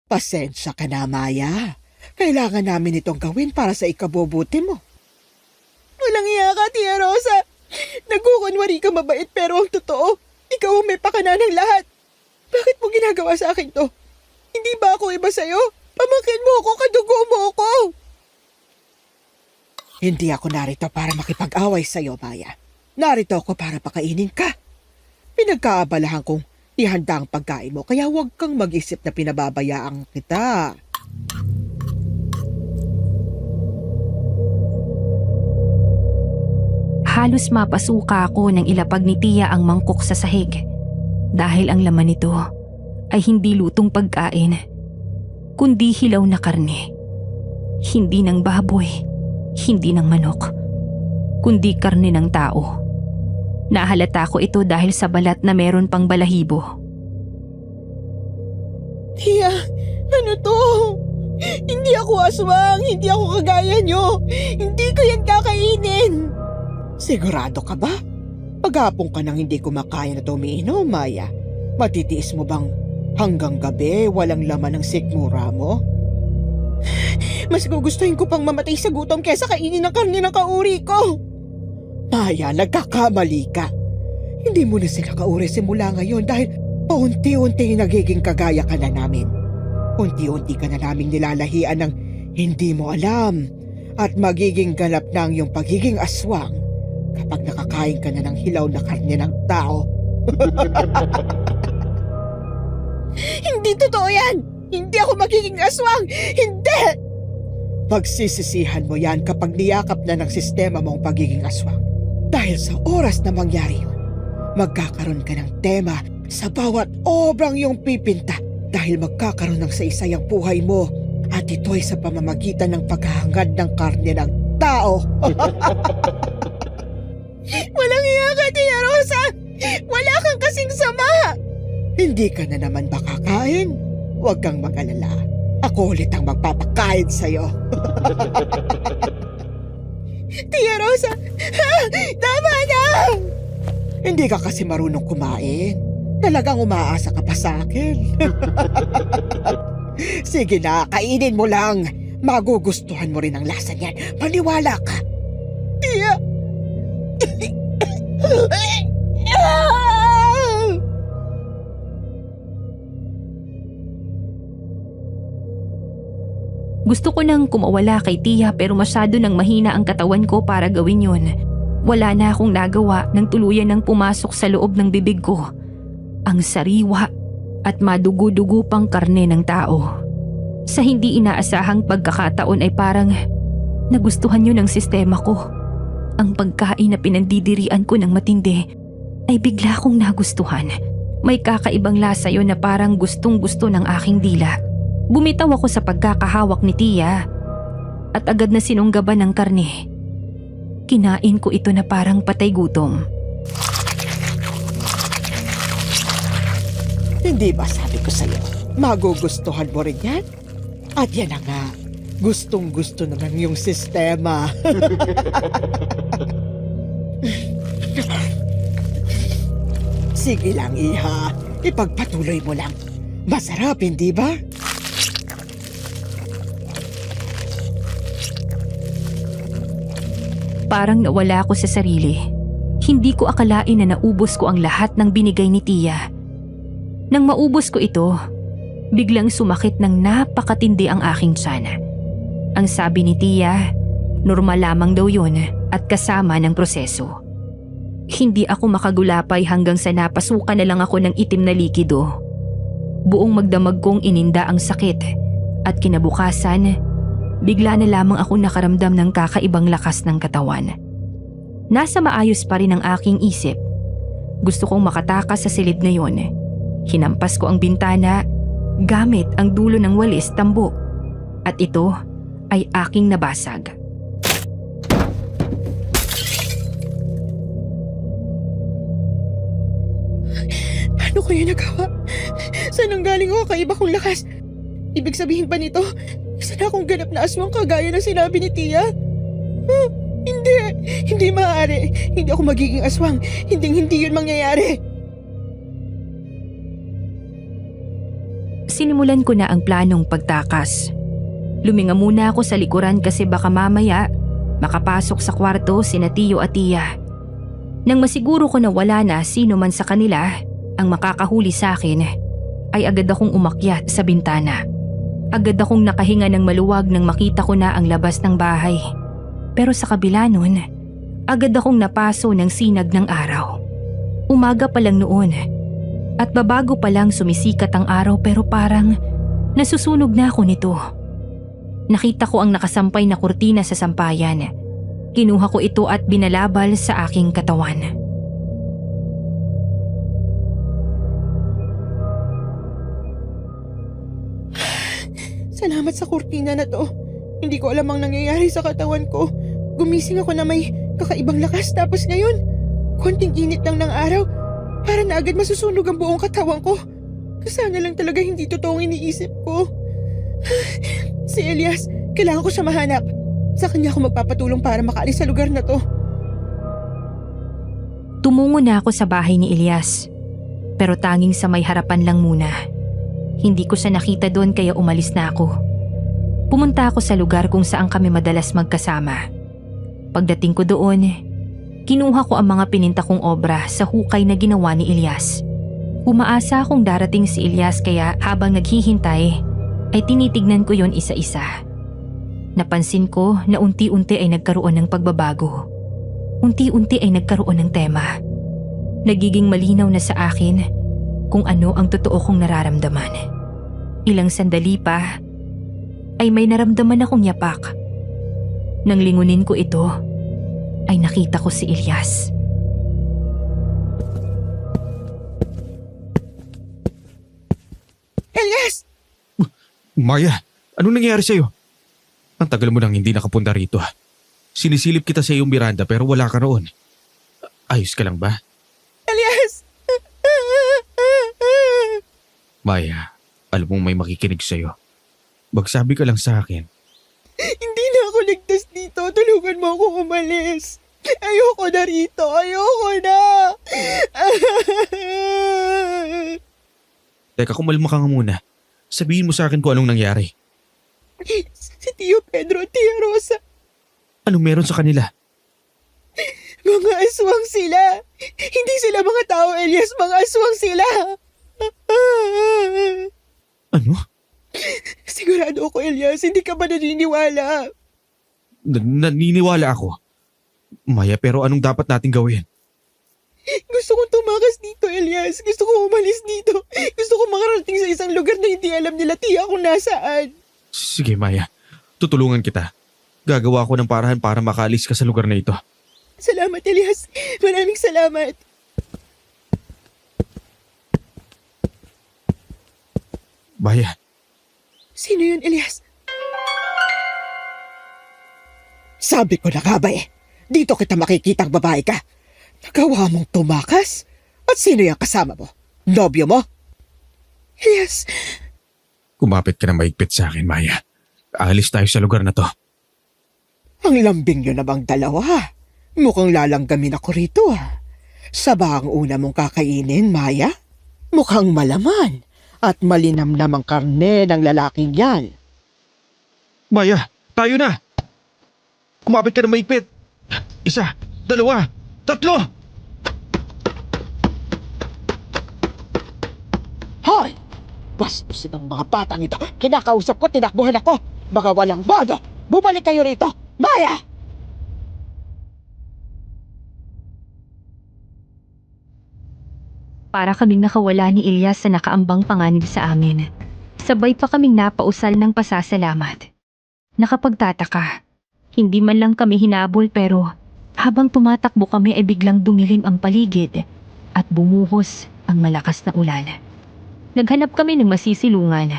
Pasensya ka na, Maya. Kailangan namin itong gawin para sa ikabubuti mo. Walang iya ka, Tia Rosa. Nagkukunwari ka mabait pero ang totoo, ikaw ang may pakana ng lahat. Bakit mo ginagawa sa akin to? Hindi ba ako iba sa'yo? Pamangkin mo ako, kadugo mo ako. Hindi ako narito para makipag-away sa'yo, Maya. Narito ako para pakainin ka. Pinagkaabalahan kong ihanda ang pagkain mo, kaya huwag kang mag-isip na pinababayaan kita. Halos mapasuka ako nang ilapag ni Tia ang mangkok sa sahig. Dahil ang laman nito ay hindi lutong pagkain, kundi hilaw na karne. Hindi ng baboy, hindi ng manok, kundi karne ng tao. Nahalata ko ito dahil sa balat na meron pang balahibo. Tia, ano to? Hindi ako aswang, hindi ako kagaya nyo. Hindi ko yan kakainin. Sigurado ka ba? Paghapon ka nang hindi kumakain at umiinom, Maya. Matitiis mo bang hanggang gabi walang laman ng sikmura mo? Mas gugustuhin ko pang mamatay sa gutom kesa kainin ng karne ng kauri ko. Maya, nagkakamali ka. Hindi mo na sila kauri simula ngayon dahil paunti-unti nagiging kagaya ka na namin. Unti-unti ka na naming nilalahian ng hindi mo alam at magiging ganap na ang iyong pagiging aswang kapag nakakain ka na ng hilaw na karne ng tao. Hindi totoo yan! Hindi ako magiging aswang! Hindi! Pagsisisihan mo yan kapag niyakap na ng sistema mo ang pagiging aswang. Dahil sa oras na mangyari yun, magkakaroon ka ng tema sa bawat obrang iyong pipinta dahil magkakaroon ng saysay ang buhay mo at ito ay sa pamamagitan ng paghahangad ng karne ng tao. Walang iya ka, Tia Rosa! Wala kang kasing sama! Hindi ka na naman ba kakain? Huwag kang mag-alala. Ako ulit ang magpapakain sa'yo. Tia Rosa! Tama na! Hindi ka kasi marunong kumain. Talagang umaasa ka pa sa akin. Sige na, kainin mo lang. Magugustuhan mo rin ang lasa niyan. Maniwala ka. Tia! Gusto ko nang kumawala kay Tia pero masyado nang mahina ang katawan ko para gawin yun. Wala na akong nagawa nang tuluyan nang pumasok sa loob ng bibig ko. Ang sariwa at madugo-dugo pang karne ng tao. Sa hindi inaasahang pagkakataon ay parang nagustuhan yun ng sistema ko. Ang pagkain na pinandidirian ko ng matindi ay bigla kong nagustuhan. May kakaibang lasa yun na parang gustong-gusto ng aking dila. Bumitaw ako sa pagkakahawak ni Tia at agad na sinunggaban ng karne. Kinain ko ito na parang patay gutom. Hindi ba sabi ko sa'yo, magugustuhan mo rin yan? At yan na nga, gustong-gusto na ng iyong sistema. Sige lang, Iha. Ipagpatuloy mo lang. Masarap, hindi ba? Parang nawala ako sa sarili. Hindi ko akalain na naubos ko ang lahat ng binigay ni Tia. Nang maubos ko ito, biglang sumakit ng napakatindi ang aking tiyan. Ang sabi ni Tia, normal lamang daw yun at kasama ng proseso. Hindi ako makagulapay hanggang sa napasukan na lang ako ng itim na likido. Buong magdamag kong ininda ang sakit at kinabukasan, bigla na lamang ako nakaramdam ng kakaibang lakas ng katawan. Nasa maayos pa rin ang aking isip. Gusto kong makatakas sa silid na yon. Hinampas ko ang bintana gamit ang dulo ng walis tambo. At ito ay aking nabasag. Paano ko yun nagawa? Saan ang galing ako kaiba kong lakas? Ibig sabihin ba nito, isa na akong ganap na aswang kagaya ng sinabi ni Tia? Hindi! Hindi maaari! Hindi ako magiging aswang! Hindi yun mangyayari! sinimulan ko na ang planong pagtakas. Luminga muna ako sa likuran kasi baka mamaya makapasok sa kwarto sina Tiyo at Tia. Nang masiguro ko na wala na sino man sa kanila ang makakahuli sa akin, ay agad akong umakyat sa bintana. Agad akong nakahinga ng maluwag nang makita ko na ang labas ng bahay. Pero sa kabila nun, agad akong napaso ng sinag ng araw. Umaga pa lang noon at babago pa lang sumisikat ang araw pero parang nasusunog na ako nito. Nakita ko ang nakasampay na kurtina sa sampayan. Kinuha ko ito at binalabal sa aking katawan. Salamat sa kurtina na to. Hindi ko alam ang nangyayari sa katawan ko. Gumising ako na may kakaibang lakas tapos ngayon, konting init lang ng araw, para na agad masusunog ang buong katawan ko. Sana lang talaga hindi totoong iniisip ko. Si Elias, kailangan ko siya mahanap. Sa kanya ako magpapatulong para makaalis sa lugar na to. Tumungo na ako sa bahay ni Elias. Pero tanging sa may harapan lang muna. Hindi ko siya nakita doon kaya umalis na ako. Pumunta ako sa lugar kung saan kami madalas magkasama. Pagdating ko doon, kinuha ko ang mga pininta kong obra sa hukay na ginawa ni Elias. Umaasa akong darating si Elias kaya habang naghihintay ay tinitignan ko yon isa-isa. Napansin ko na unti-unti ay nagkaroon ng pagbabago. Unti-unti ay nagkaroon ng tema. Nagiging malinaw na sa akin kung ano ang totoo kong nararamdaman. Ilang sandali pa ay may naramdaman akong yapak. Nang lingunin ko ito, ay nakita ko si Elias. Elias! Maya, anong nangyayari sa'yo? Ang tagal mo nang hindi nakapunta rito. Sinisilip kita sa iyong Miranda pero wala ka roon. Ayos ka lang ba? Elias! Maya, alam mong may makikinig sa'yo. Magsabi ka lang sa akin. Hindi na ako ligtas dito. Tulungan mo ako umalis. Ayoko na rito. Ayoko na. Teka, kumalma ka nga muna. Sabihin mo sa akin kung anong nangyari. Si Tio Pedro at Tia Rosa, Anong meron sa kanila? mga aswang sila. Hindi sila mga tao, Elias. Mga aswang sila. Ano? Sigurado ako, Elias. Hindi ka ba naniniwala? Naniniwala ako. Maya, pero anong dapat natin gawin? Gusto kong tumakas dito, Elias. Gusto kong umalis dito. Gusto kong makarating sa isang lugar na hindi alam nila Tia kung nasaan. Sige, Maya. Tutulungan kita. Gagawa ko ng parahan para makaalis ka sa lugar na ito. Salamat, Elias. Maraming salamat. Maya, Sino yun, Elias? Sabi ko na nga ba eh. Dito kita makikitang babae ka. Nagawa mong tumakas? At sino yung kasama mo? Nobyo mo? Elias, kumapit ka na maigpit sa akin, Maya. Aalis tayo sa lugar na to. Ang lambing nyo namang dalawa. Mukhang lalanggamin ako rito ah. Sa ba ang una mong kakainin, Maya? Mukhang malaman at malinamnam ang karne ng lalaking yan. Maya, tayo na! Kumapit ka na maigpit. 1, 2, 3! Hoy! Bastos ng mga batang ito. Kinakausap ko, tinakbuhan ako. Mga walang bodo. Bumalik kayo rito. Maya! Para kaming nakawala ni Elias sa nakaambang panganib sa amin. Sabay pa kaming napausal ng pasasalamat. Nakapagtataka. Hindi man lang kami hinabol pero habang tumatakbo kami ay biglang dumilim ang paligid at bumuhos ang malakas na ulan. Naghanap kami ng masisilungan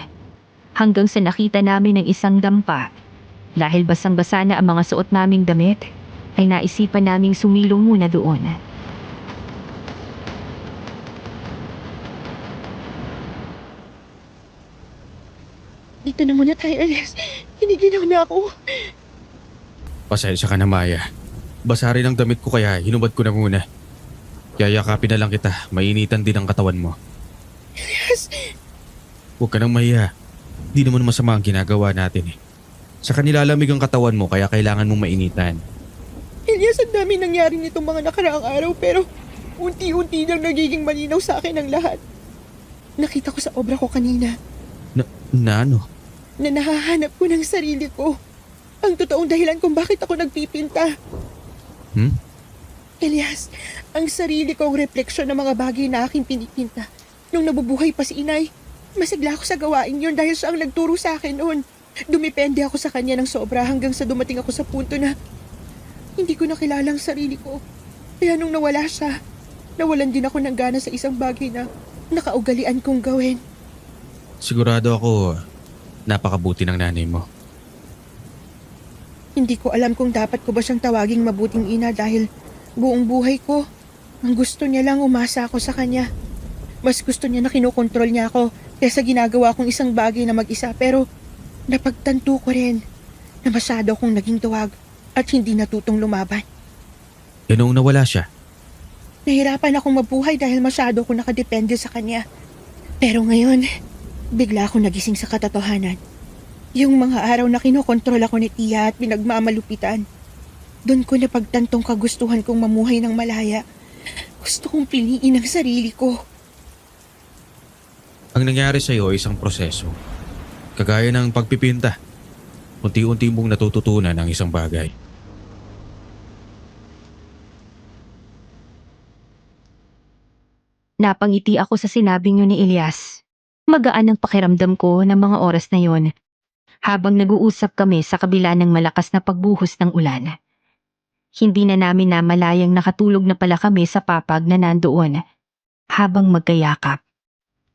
hanggang sa nakita namin ng isang dampa. Dahil basang-basa na ang mga suot naming damit ay naisipan naming sumilong muna doon. dito na muna tayo, Elias. Hiniginaw na ako. Pasensya ka na, Maya. Basa rin ang damit ko kaya hinubad ko na muna. Yayakapin na lang kita. Mainitan din ang katawan mo. Elias, Huwag ka nang mahiya. Di naman masama ang ginagawa natin eh. Sa kanila lamig ang katawan mo kaya kailangan mong mainitan. Elias, ang dami nangyari nitong mga nakaraang araw pero unti-unti nang nagiging malinaw sa akin ang lahat. Nakita ko sa obra ko kanina Na ano? na nahahanap ko ng sarili ko. Ang totoong dahilan kung bakit ako nagpipinta. Elias, ang sarili kong refleksyon ng mga bagay na aking pinipinta. Nung nabubuhay pa si inay, masigla ako sa gawain yun dahil siya ang nagturo sa akin noon. Dumipende ako sa kanya ng sobra hanggang sa dumating ako sa punto na hindi ko nakilala ang sarili ko. Kaya nung nawala siya, nawalan din ako ng gana sa isang bagay na nakaugalian kong gawin. Sigurado ako napakabuti ng nanay mo. Hindi ko alam kung dapat ko ba siyang tawaging mabuting ina dahil buong buhay ko, ang gusto niya lang umasa ako sa kanya. Mas gusto niya na kinokontrol niya ako kaysa ginagawa kong isang bagay na mag-isa pero napagtanto ko rin na masyado akong naging tuwag at hindi natutong lumaban. E noong nawala siya, Nahirapan akong mabuhay dahil masyado akong nakadepende sa kanya. Pero ngayon, bigla akong nagising sa katotohanan. Yung mga araw na kinokontrol ako ni Tia at pinagmamalupitan, doon ko napagtantong kagustuhan kong mamuhay ng malaya. Gusto kong piliin ang sarili ko. ang nangyari sa'yo ay isang proseso. Kagaya ng pagpipinta. Unti-unti mong natututunan ang isang bagay. Napangiti ako sa sinabing yun ni Elias. Magaan ang pakiramdam ko ng mga oras na yon habang nag-uusap kami sa kabila ng malakas na pagbuhos ng ulan. Hindi na namin namalayang nakatulog na pala kami sa papag na nandoon habang magkayakap.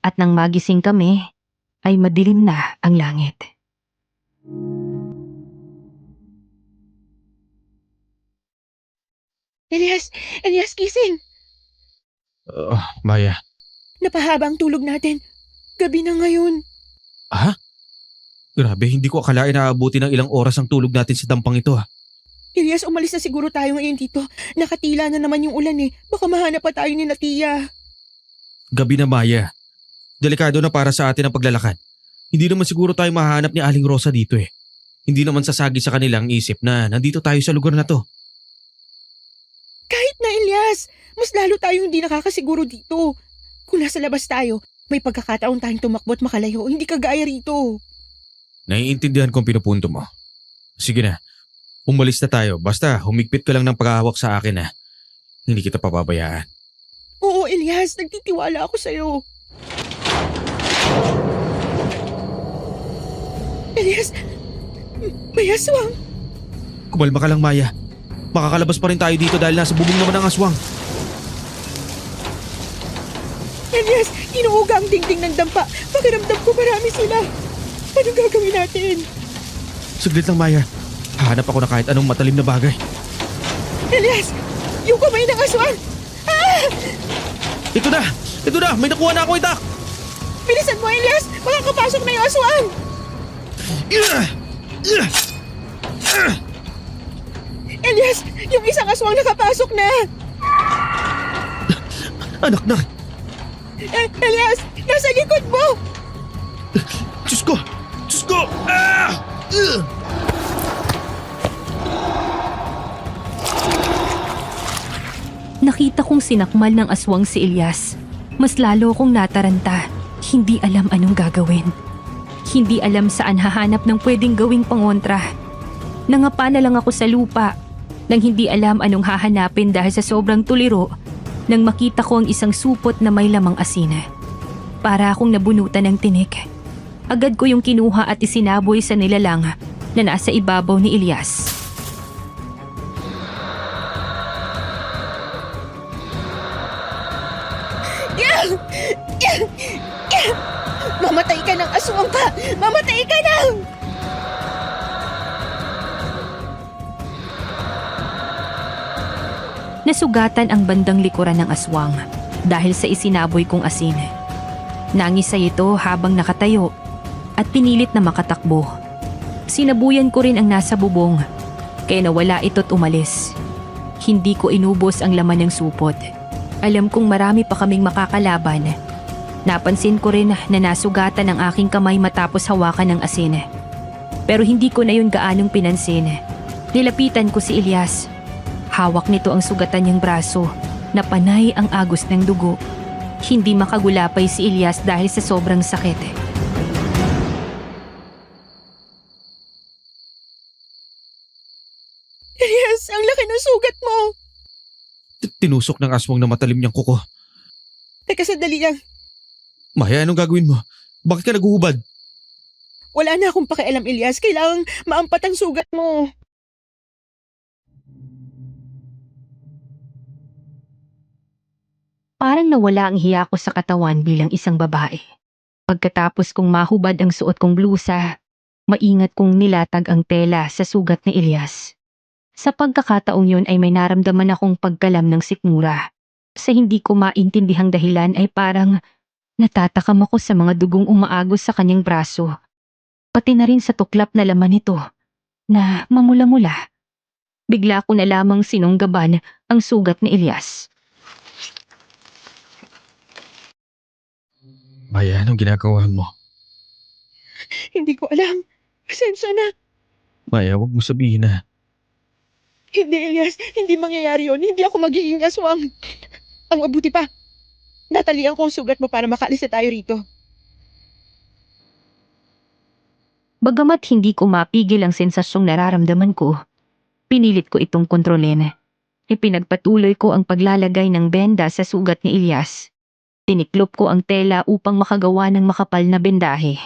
At nang magising kami, ay madilim na ang langit. Elias, gising! Maya. Napahaba ang tulog natin. Gabi na ngayon. Ha? Grabe, hindi ko akalain na aabuti ng ilang oras ang tulog natin sa dampang ito. Elias, umalis na siguro tayo ngayon dito. Nakatila na naman yung ulan eh. Baka mahanap pa tayo ni Tia. Gabi na, Maya. Delikado na para sa atin ang paglalakad. Hindi naman siguro tayo mahanap ni Aling Rosa dito eh. Hindi naman sasagi sa kanilang isip na nandito tayo sa lugar na to. Kahit na Elias, mas lalo tayong hindi nakakasiguro dito. Kung nasa labas tayo, may pagkakataon tayong tumakbo at makalayo. Hindi kagaya rito. Naiintindihan kong pinupunto mo. Sige na, umalis na tayo. Basta humigpit ka lang ng paghahawak sa akin na hindi kita papabayaan. Oo, Elias, nagtitiwala ako sa'yo. Elias, may aswang. Kumalma ka lang, Maya. Makakalabas pa rin tayo dito dahil nasa bubong naman ang aswang. Elias, inuuga ang dingding ng dampa. Pakiramdam ko marami sila. Anong gagawin natin? Saglit lang, Maya. Hahanap ako na kahit anong matalim na bagay. Elias, yung kamay ng aswang. Ah! Ito na! Ito na! May nakuha na ako, Itak! Bilisan mo, Elias! Makakapasok na yung aswang! Elias, yung isang aswang nakapasok na! Anak na! Elias, nasa likod mo! Diyos ko! Diyos ko! Ah! Nakita kong sinakmal ng aswang si Elias. Mas lalo kong nataranta. Hindi alam anong gagawin. Hindi alam saan hahanap ng pwedeng gawing pangontra. Nangapa na lang ako sa lupa nang hindi alam anong hahanapin dahil sa sobrang tuliro nang makita ko ang isang supot na may lamang asin. Para akong nabunutan ng tinik. Agad ko yung kinuha at isinaboy sa nilalang na nasa ibabaw ni Elias. Mamatay ka ng aswang ka! Mamatay ka na! Nasugatan ang bandang likuran ng aswang dahil sa isinaboy kong asin. Nangisay ito habang nakatayo at pinilit na makatakbo. Sinabuyan ko rin ang nasa bubong kaya nawala ito't umalis. Hindi ko inubos ang laman ng supot. Alam kong marami pa kaming makakalaban Napansin ko rin na nasugatan ang aking kamay matapos hawakan ng asin. Pero hindi ko na yun gaanong pinansin. Nilapitan ko si Elias. Hawak nito ang sugatan niyang braso na panay ang agos ng dugo. Hindi makagulapay si Elias dahil sa sobrang sakit. Elias, ang laki ng sugat mo. Tinusok ng aswang na matalim niyang kuko. Teka, sandali lang. Maya, anong gagawin mo? Bakit ka naguhubad? Wala na akong pakialam, Elias. Kailangang maampat ang sugat mo. Parang nawala ang hiya ko sa katawan bilang isang babae. Pagkatapos kong mahubad ang suot kong blusa, maingat kong nilatag ang tela sa sugat ni Elias. Sa pagkakataong yun ay may naramdaman akong pagkalam ng sikmura. Sa hindi ko maintindihang dahilan ay parang natatakam ako sa mga dugong umaagos sa kanyang braso. Pati na rin sa tuklap na laman nito na mamula-mula. Bigla ko na lamang sinunggaban ang sugat ni Elias. Maya, anong ginagawa mo? Hindi ko alam. Pasensya na. Maya, wag mo sabihin na. Hindi, Elias. Hindi mangyayari yun. Hindi ako magiging aswang. Ang mabuti pa. Natalian ko ang sugat mo para makaalis na tayo rito. Bagamat hindi ko mapigil ang sensasyong nararamdaman ko, pinilit ko itong kontrolin. Ipinagpatuloy ko ang paglalagay ng benda sa sugat ni Elias. Tiniklop ko ang tela upang makagawa ng makapal na bendahe.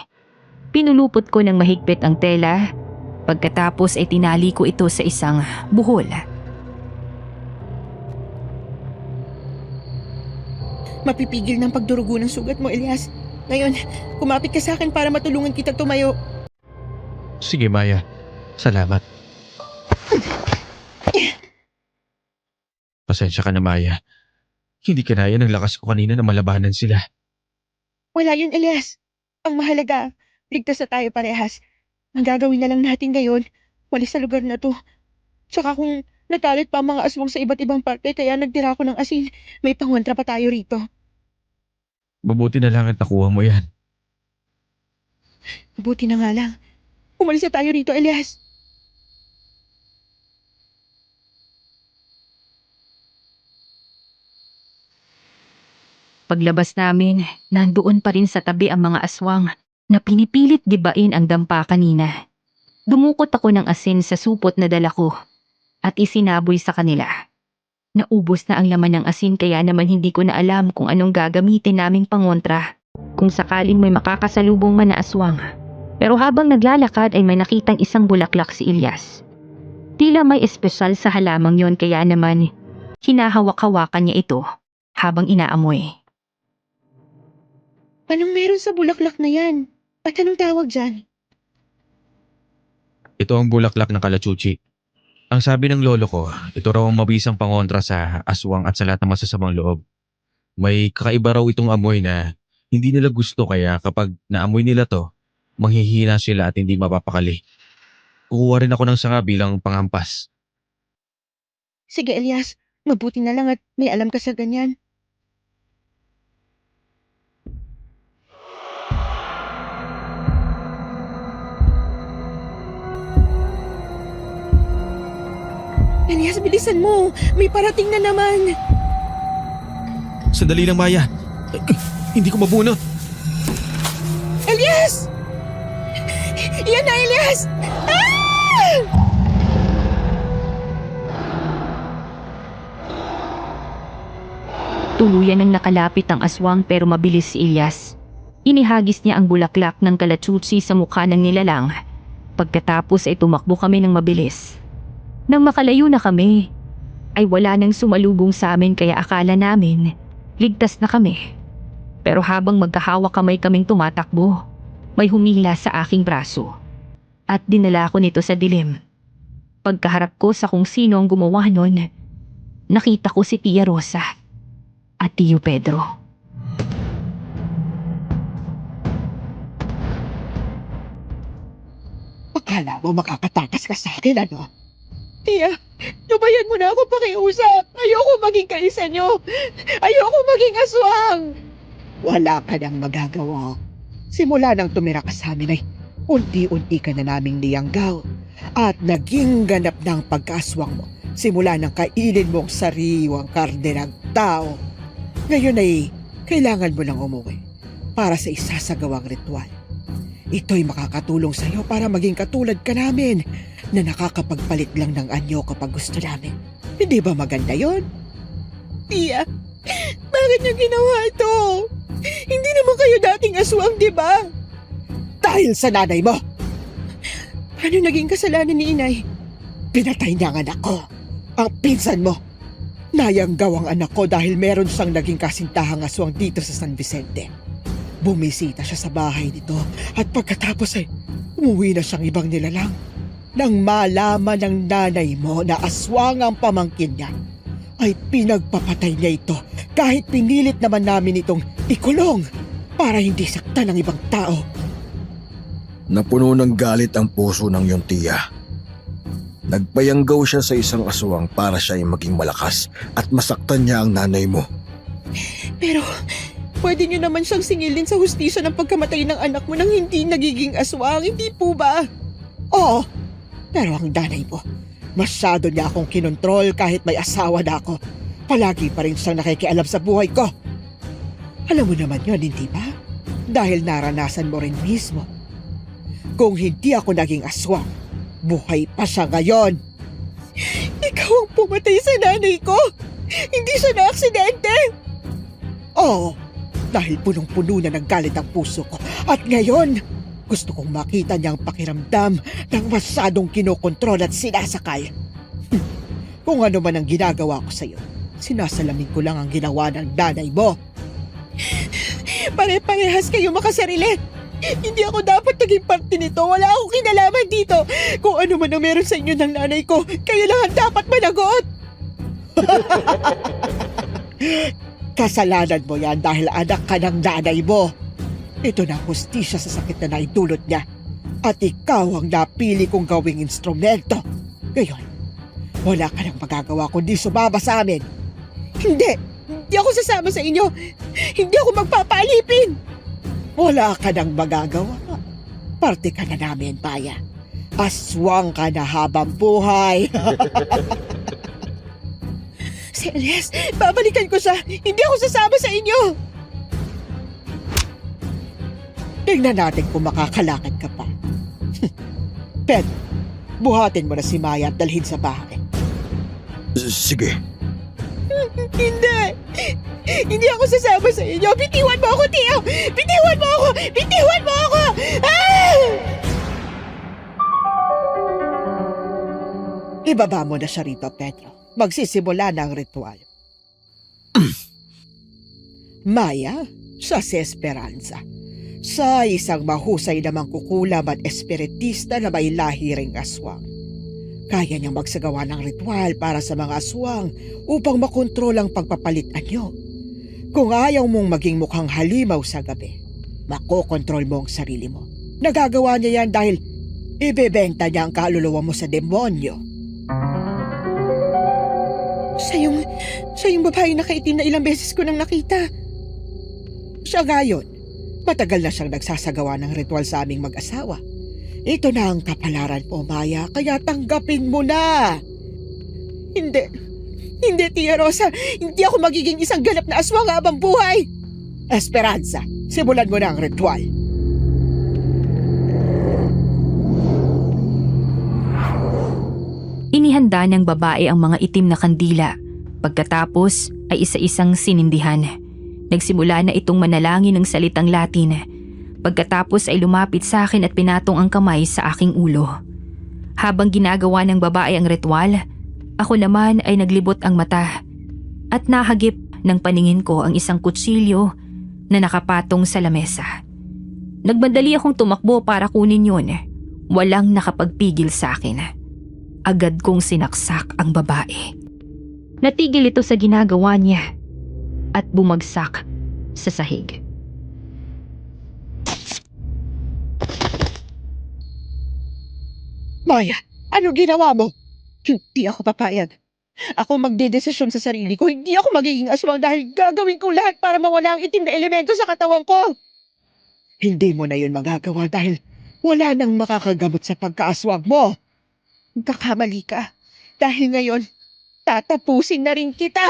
Pinulupot ko ng mahigpit ang tela, pagkatapos ay tinali ko ito sa isang buhol. Mapipigil ng pagdurugo ng sugat mo, Elias. Ngayon, kumapit ka sa akin para matulungan kita tumayo. Sige, Maya. Salamat. Pasensya ka na, Maya. Hindi kanaya ng lakas ko kanina na malabanan sila. Wala yun, Elias. Ang mahalaga, ligtas na tayo parehas. Ang gagawin na lang natin ngayon, walis sa lugar na to. Tsaka kung nagalit pa ang mga aswang sa iba't ibang parte kaya nagtira ko ng asin, may pangontra pa tayo rito. Mabuti na lang at nakuha mo yan. Buti na nga lang. Umalis na tayo rito, Elias. Paglabas namin, nandoon pa rin sa tabi ang mga aswang na pinipilit gibain ang dampa kanina. Dumukot ako ng asin sa supot na dala ko at isinaboy sa kanila. Naubos na ang laman ng asin kaya naman hindi ko na alam kung anong gagamitin naming pangontra kung sakaling may makakasalubong man na aswang. Pero habang naglalakad ay may nakitang isang bulaklak si Elias. Tila may espesyal sa halamang yon kaya naman hinahawak-hawakan niya ito habang inaamoy. Anong meron sa bulaklak na yan? At anong tawag dyan? Ito ang bulaklak ng kalachuchi. Ang sabi ng lolo ko, ito raw ang mabisang pangontra sa aswang at sa lahat ng masasamang loob. May kakaiba raw itong amoy na hindi nila gusto kaya kapag naamoy nila to, manghihina sila at hindi mapapakali. Kukuha rin ako ng sanga bilang panghampas. Sige, Elias. Mabuti na lang at may alam ka sa ganyan. Elias, bilisan mo. May parating na naman. Sandali lang, Maya. Hindi ko mabunot. Elias! Yan na, Elias! Ah! Tuluyan ang nakalapit ang aswang pero mabilis si Elias. Inihagis niya ang bulaklak ng kalachuchi sa mukha ng nilalang. Pagkatapos ay tumakbo kami ng mabilis. Nang makalayo na kami, ay wala nang sumalubong sa amin kaya akala namin ligtas na kami. Pero habang magkahawak kaming tumatakbo, may humila sa aking braso. At dinala ko nito sa dilim. Pagkaharap ko sa kung sino ang gumawa nun, nakita ko si Tia Rosa at Tio Pedro. Akala mo makakatakas ka sa akin, ano? Tia, lubayan mo na ako pakiusap. Ayoko maging kaisa nyo. Ayoko maging aswang. Wala ka nang magagawa. Simula nang tumira ka sa amin ay unti-unti ka na naming niyanggaw at naging ganap ng pagkaswang mo simula nang kainin mong sariwang karne ng tao. Ngayon ay kailangan mo nang umuwi para sa isasagawang ritual. Ito'y makakatulong sa iyo para maging katulad ka namin na nakakapagpalit lang ng anyo kapag gusto namin. Hindi ba maganda yon? Tia, bakit niyo ginawa ito? Hindi naman kayo dating aswang, di ba? Dahil sa nanay mo, Ano naging kasalanan ni inay? pinatay niya ang anak ko. Ang pinsan mo. Nayanggaw ang anak ko dahil meron siyang naging kasintahang aswang dito sa San Vicente. Bumisita siya sa bahay nito at pagkatapos ay umuwi na siyang ibang nilalang. Nang malaman ng nanay mo na aswang ang pamangkin niya, ay pinagpapatay niya ito kahit pinilit naman namin itong ikulong para hindi saktan ng ibang tao. Napuno ng galit ang puso ng iyong tiya. Nagpayanggaw siya sa isang aswang para siya ay maging malakas at masaktan niya ang nanay mo. Pero, pwede niyo naman siyang singilin sa hustisya ng pagkamatay ng anak mo nang hindi nagiging aswang, hindi po ba? Oo, pero ang nanay mo, masyado niya akong kinontrol kahit may asawa na ako. Palagi pa rin siyang nakikialam sa buhay ko. Alam mo naman yun, hindi ba? Dahil naranasan mo rin mismo. Kung hindi ako naging aswang, buhay pa siya ngayon. Ikaw ang pumatay sa nanay ko! Hindi siya na-aksidente! Oo, dahil punong-puno na ng galit ang puso ko. At ngayon, gusto kong makita niyang pakiramdam ng masyadong kinokontrol at sinasakal. Kung ano man ang ginagawa ko sa'yo, sinasalamin ko lang ang ginawa ng nanay mo. Pare-parehas kayo makasarili! Hindi ako dapat naging parte nito. Wala akong kinalaman dito. Kung ano man ang meron sa inyo ng nanay ko, kayo lang ang dapat managot. Kasalanan mo yan dahil anak ka ng nanay mo. Ito na ang hustisya sa sakit na naidulot niya. At ikaw ang napili kong gawing instrumento. Ngayon, wala ka nang magagawa kundi sumama sa amin. Hindi! Hindi ako sasama sa inyo! Hindi ako magpapaalipin! Wala ka nang magagawa. Parte ka na namin, Paya. Aswang ka na habang buhay. Si Elias, babalikan ko siya! Hindi ako sasama sa inyo! Tingnan natin kung makakalakad ka pa. Pedro, buhatin mo na si Maya at dalhin sa bahay. Sige. Hindi! Hindi ako sasama sa inyo! Bitiwan mo ako, Tio! Bitiwan mo ako! Bitiwan mo ako! Ah! Ibaba mo na siya rito, Pedro. Magsisimula na ang ritual. Maya, siya si Esperanza. Siya ay isang mahusay na mangkukulam at espiritista na may lahi ring aswang. Kaya niyang magsagawa ng ritual para sa mga aswang upang makontrol ang pagpapalit anyo. Kung ayaw mong maging mukhang halimaw sa gabi, makokontrol mo ang sarili mo. Nagagawa niya yan dahil ibebenta niya ang kaluluwa mo sa demonyo. Siya yung babae nakaitim na ilang beses ko nang nakita. Siya ngayon, matagal na siyang nagsasagawa ng ritual sa aming mag-asawa. Ito na ang kapalaran mo, Maya, kaya tanggapin mo na. Hindi. Hindi, Tia Rosa. Hindi ako magiging isang ganap na aswang habang buhay. Esperanza, simulan mo na ang ritual. Inihanda ng babae ang mga itim na kandila. Pagkatapos ay isa-isang sinindihan. Nagsimula na itong manalangin ng salitang Latin. Pagkatapos ay lumapit sa akin at pinatong ang kamay sa aking ulo. Habang ginagawa ng babae ang ritual, ako naman ay naglibot ang mata at nahagip ng paningin ko ang isang kutsilyo na nakapatong sa lamesa. Nagmadali akong tumakbo para kunin yun. Walang nakapagpigil sa akin. Agad kong sinaksak ang babae. Natigil ito sa ginagawa niya at bumagsak sa sahig. Maya, ano ginawa mo? Hindi ako papayag. Ako magdedesisyon sa sarili ko. Hindi ako magiging aswang dahil gagawin ko lahat para mawala ang itim na elemento sa katawan ko. Hindi mo na yun magagawa dahil wala nang makakagamot sa pagkaaswang mo. Nagkakamali ka. Dahil ngayon, tatapusin na rin kita.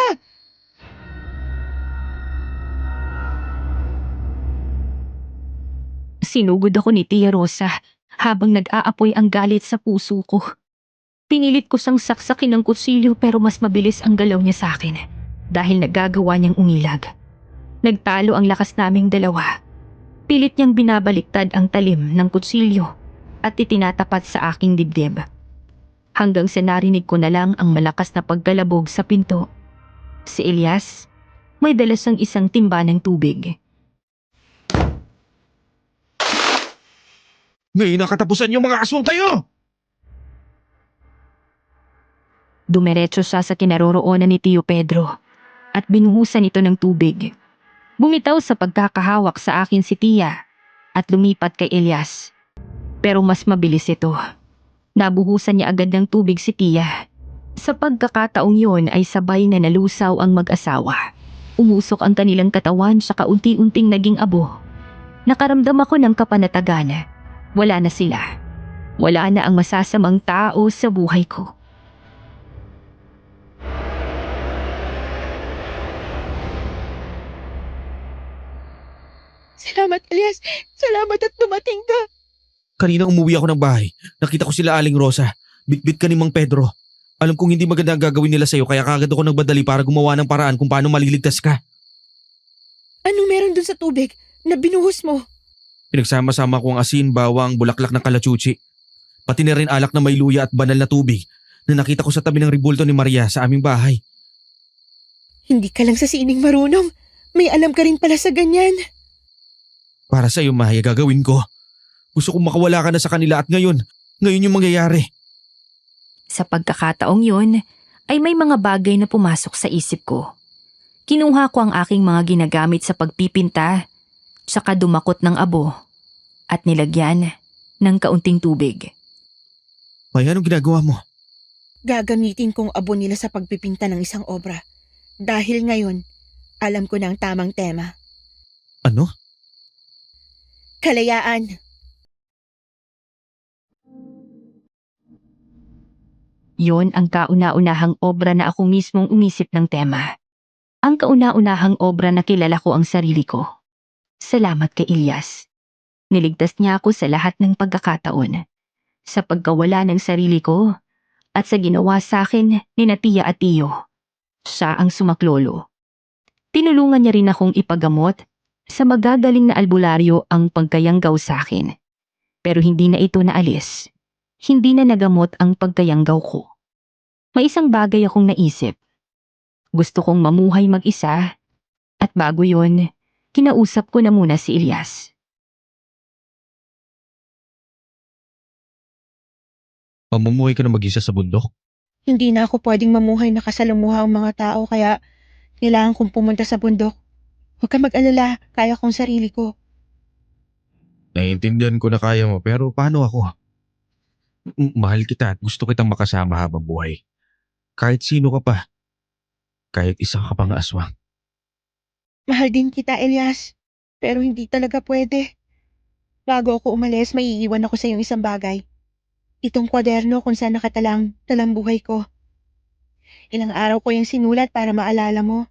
Sinugod ako ni Tia Rosa habang nag-aapoy ang galit sa puso ko. Pinilit ko siyang saksakin ng kutsilyo pero mas mabilis ang galaw niya sa akin dahil nagagawa niyang umilag. Nagtalo ang lakas naming dalawa. Pilit niyang binabaliktad ang talim ng kutsilyo at itinatapat sa aking dibdib. Hanggang sa narinig ko na lang ang malakas na paggalabog sa pinto. Si Elias, may dala siyang isang timba ng tubig. Ngayon ang katapusan yung mga aswang tayo! Dumiretso siya sa kinaroroonan ni Tio Pedro at binuhusan ito ng tubig. Bumitaw sa pagkakahawak sa akin si Tia at lumipat kay Elias. Pero mas mabilis ito. Nabuhusan niya agad ng tubig si Tia. Sa pagkakataong yun ay sabay na nalusaw ang mag-asawa. Umusok ang kanilang katawan sa kaunti-unting naging abo. Nakaramdam ako ng kapanatagan. Wala na sila. Wala na ang masasamang tao sa buhay ko. Salamat, Elias. Salamat at dumating ka. Kanina umuwi ako ng bahay. Nakita ko sila Aling Rosa. Bitbit ka ni Mang Pedro. Alam kong hindi maganda ang gagawin nila sa'yo kaya kagad ako nagbadali para gumawa ng paraan kung paano maliligtas ka. Anong meron dun sa tubig na binuhos mo? Pinagsama-sama ko ang asin, bawang, bulaklak ng kalachuchi. Pati na rin alak na may luya at banal na tubig na nakita ko sa tabi ng ribulto ni Maria sa aming bahay. Hindi ka lang sa sining marunong. May alam ka rin pala sa ganyan. Para sa'yo, Maya, gagawin ko. Gusto kong makawala ka na sa kanila at ngayon yung mangyayari. Sa pagkakataong yun, ay may mga bagay na pumasok sa isip ko. Kinuha ko ang aking mga ginagamit sa pagpipinta, tsaka dumakot ng abo, at nilagyan ng kaunting tubig. Maya, anong ginagawa mo? Gagamitin kong abo nila sa pagpipinta ng isang obra. Dahil ngayon, alam ko na ang tamang tema. Ano? Kalayaan. Yon ang kauna-unahang obra na ako mismong umisip ng tema. Ang kauna-unahang obra na kilala ko ang sarili ko. Salamat kay Elias. Niligtas niya ako sa lahat ng pagkakataon. Sa pagkawala ng sarili ko at sa ginawa sa akin ni Tia at Tio. Siya ang sumaklolo. Tinulungan niya rin akong ipagamot sa magagaling na albularyo ang pagkayanggaw sa akin. Pero hindi na ito naalis. Hindi na nagamot ang pagkayanggaw ko. May isang bagay akong naisip. Gusto kong mamuhay mag-isa at bago yon, kinausap ko na muna si Elias. Pamumuhay ka na mag-isa sa bundok? Hindi na ako pwedeng mamuhay na kasalumuha ang mga tao kaya kailangan kong pumunta sa bundok. Huwag ka mag-alala, kaya kong sarili ko. Naiintindihan ko na kaya mo pero paano ako? Mahal kita at gusto kitang makasama habang buhay. Kahit sino ka pa. Kahit isa ka pang aswang. Mahal din kita, Elias. Pero hindi talaga pwede. Bago ako umalis, may iiwan ako sa iyong isang bagay. Itong kwaderno kung saan nakatalang talambuhay ko. Ilang araw ko yung sinulat para maalala mo.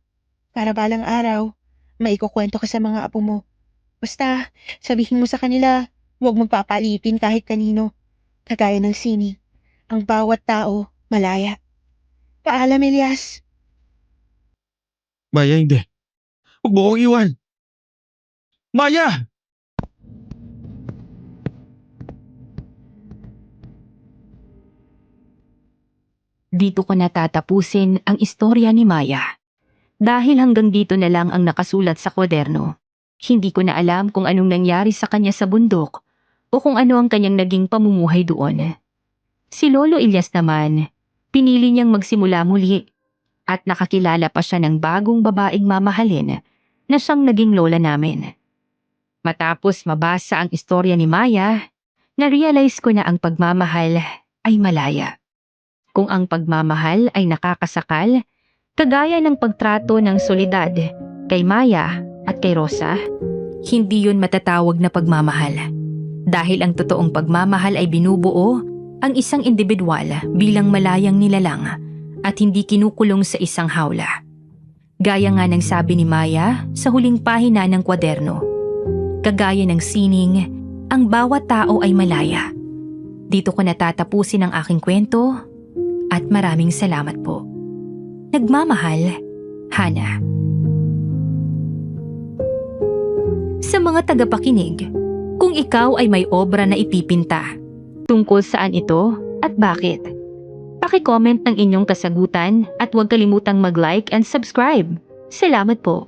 Para balang araw, maikukwento ka sa mga apo mo. Basta, sabihin mo sa kanila, huwag mong papalipin kahit kanino. Kagaya ng sini. Ang bawat tao, malaya. Paalam, Elias. Maya, hindi. Huwag mo akong iwan. Maya! Dito ko natatapusin ang istorya ni Maya. Dahil hanggang dito na lang ang nakasulat sa kwaderno. Hindi ko na alam kung anong nangyari sa kanya sa bundok o kung ano ang kanyang naging pamumuhay doon. Si Lolo Elias naman, pinili niyang magsimula muli at nakakilala pa siya ng bagong babaeng mamahalin na siyang naging lola namin. Matapos mabasa ang istorya ni Maya, na-realize ko na ang pagmamahal ay malaya. Kung ang pagmamahal ay nakakasakal, kagaya ng pagtrato ng solidad kay Maya at kay Rosa, hindi yun matatawag na pagmamahal. Dahil ang totoong pagmamahal ay binubuo ang isang individual bilang malayang nilalang at hindi kinukulong sa isang hawla. Gaya nga ng sabi ni Maya sa huling pahina ng kwaderno, kagaya ng sining, ang bawat tao ay malaya. Dito ko natatapusin ang aking kwento at maraming salamat po. Nagmamahal, Hana. Sa mga tagapakinig, kung ikaw ay may obra na ipipinta, tungkol saan ito at bakit? Paki-comment ng inyong kasagutan at huwag kalimutang mag-like and subscribe. Salamat po.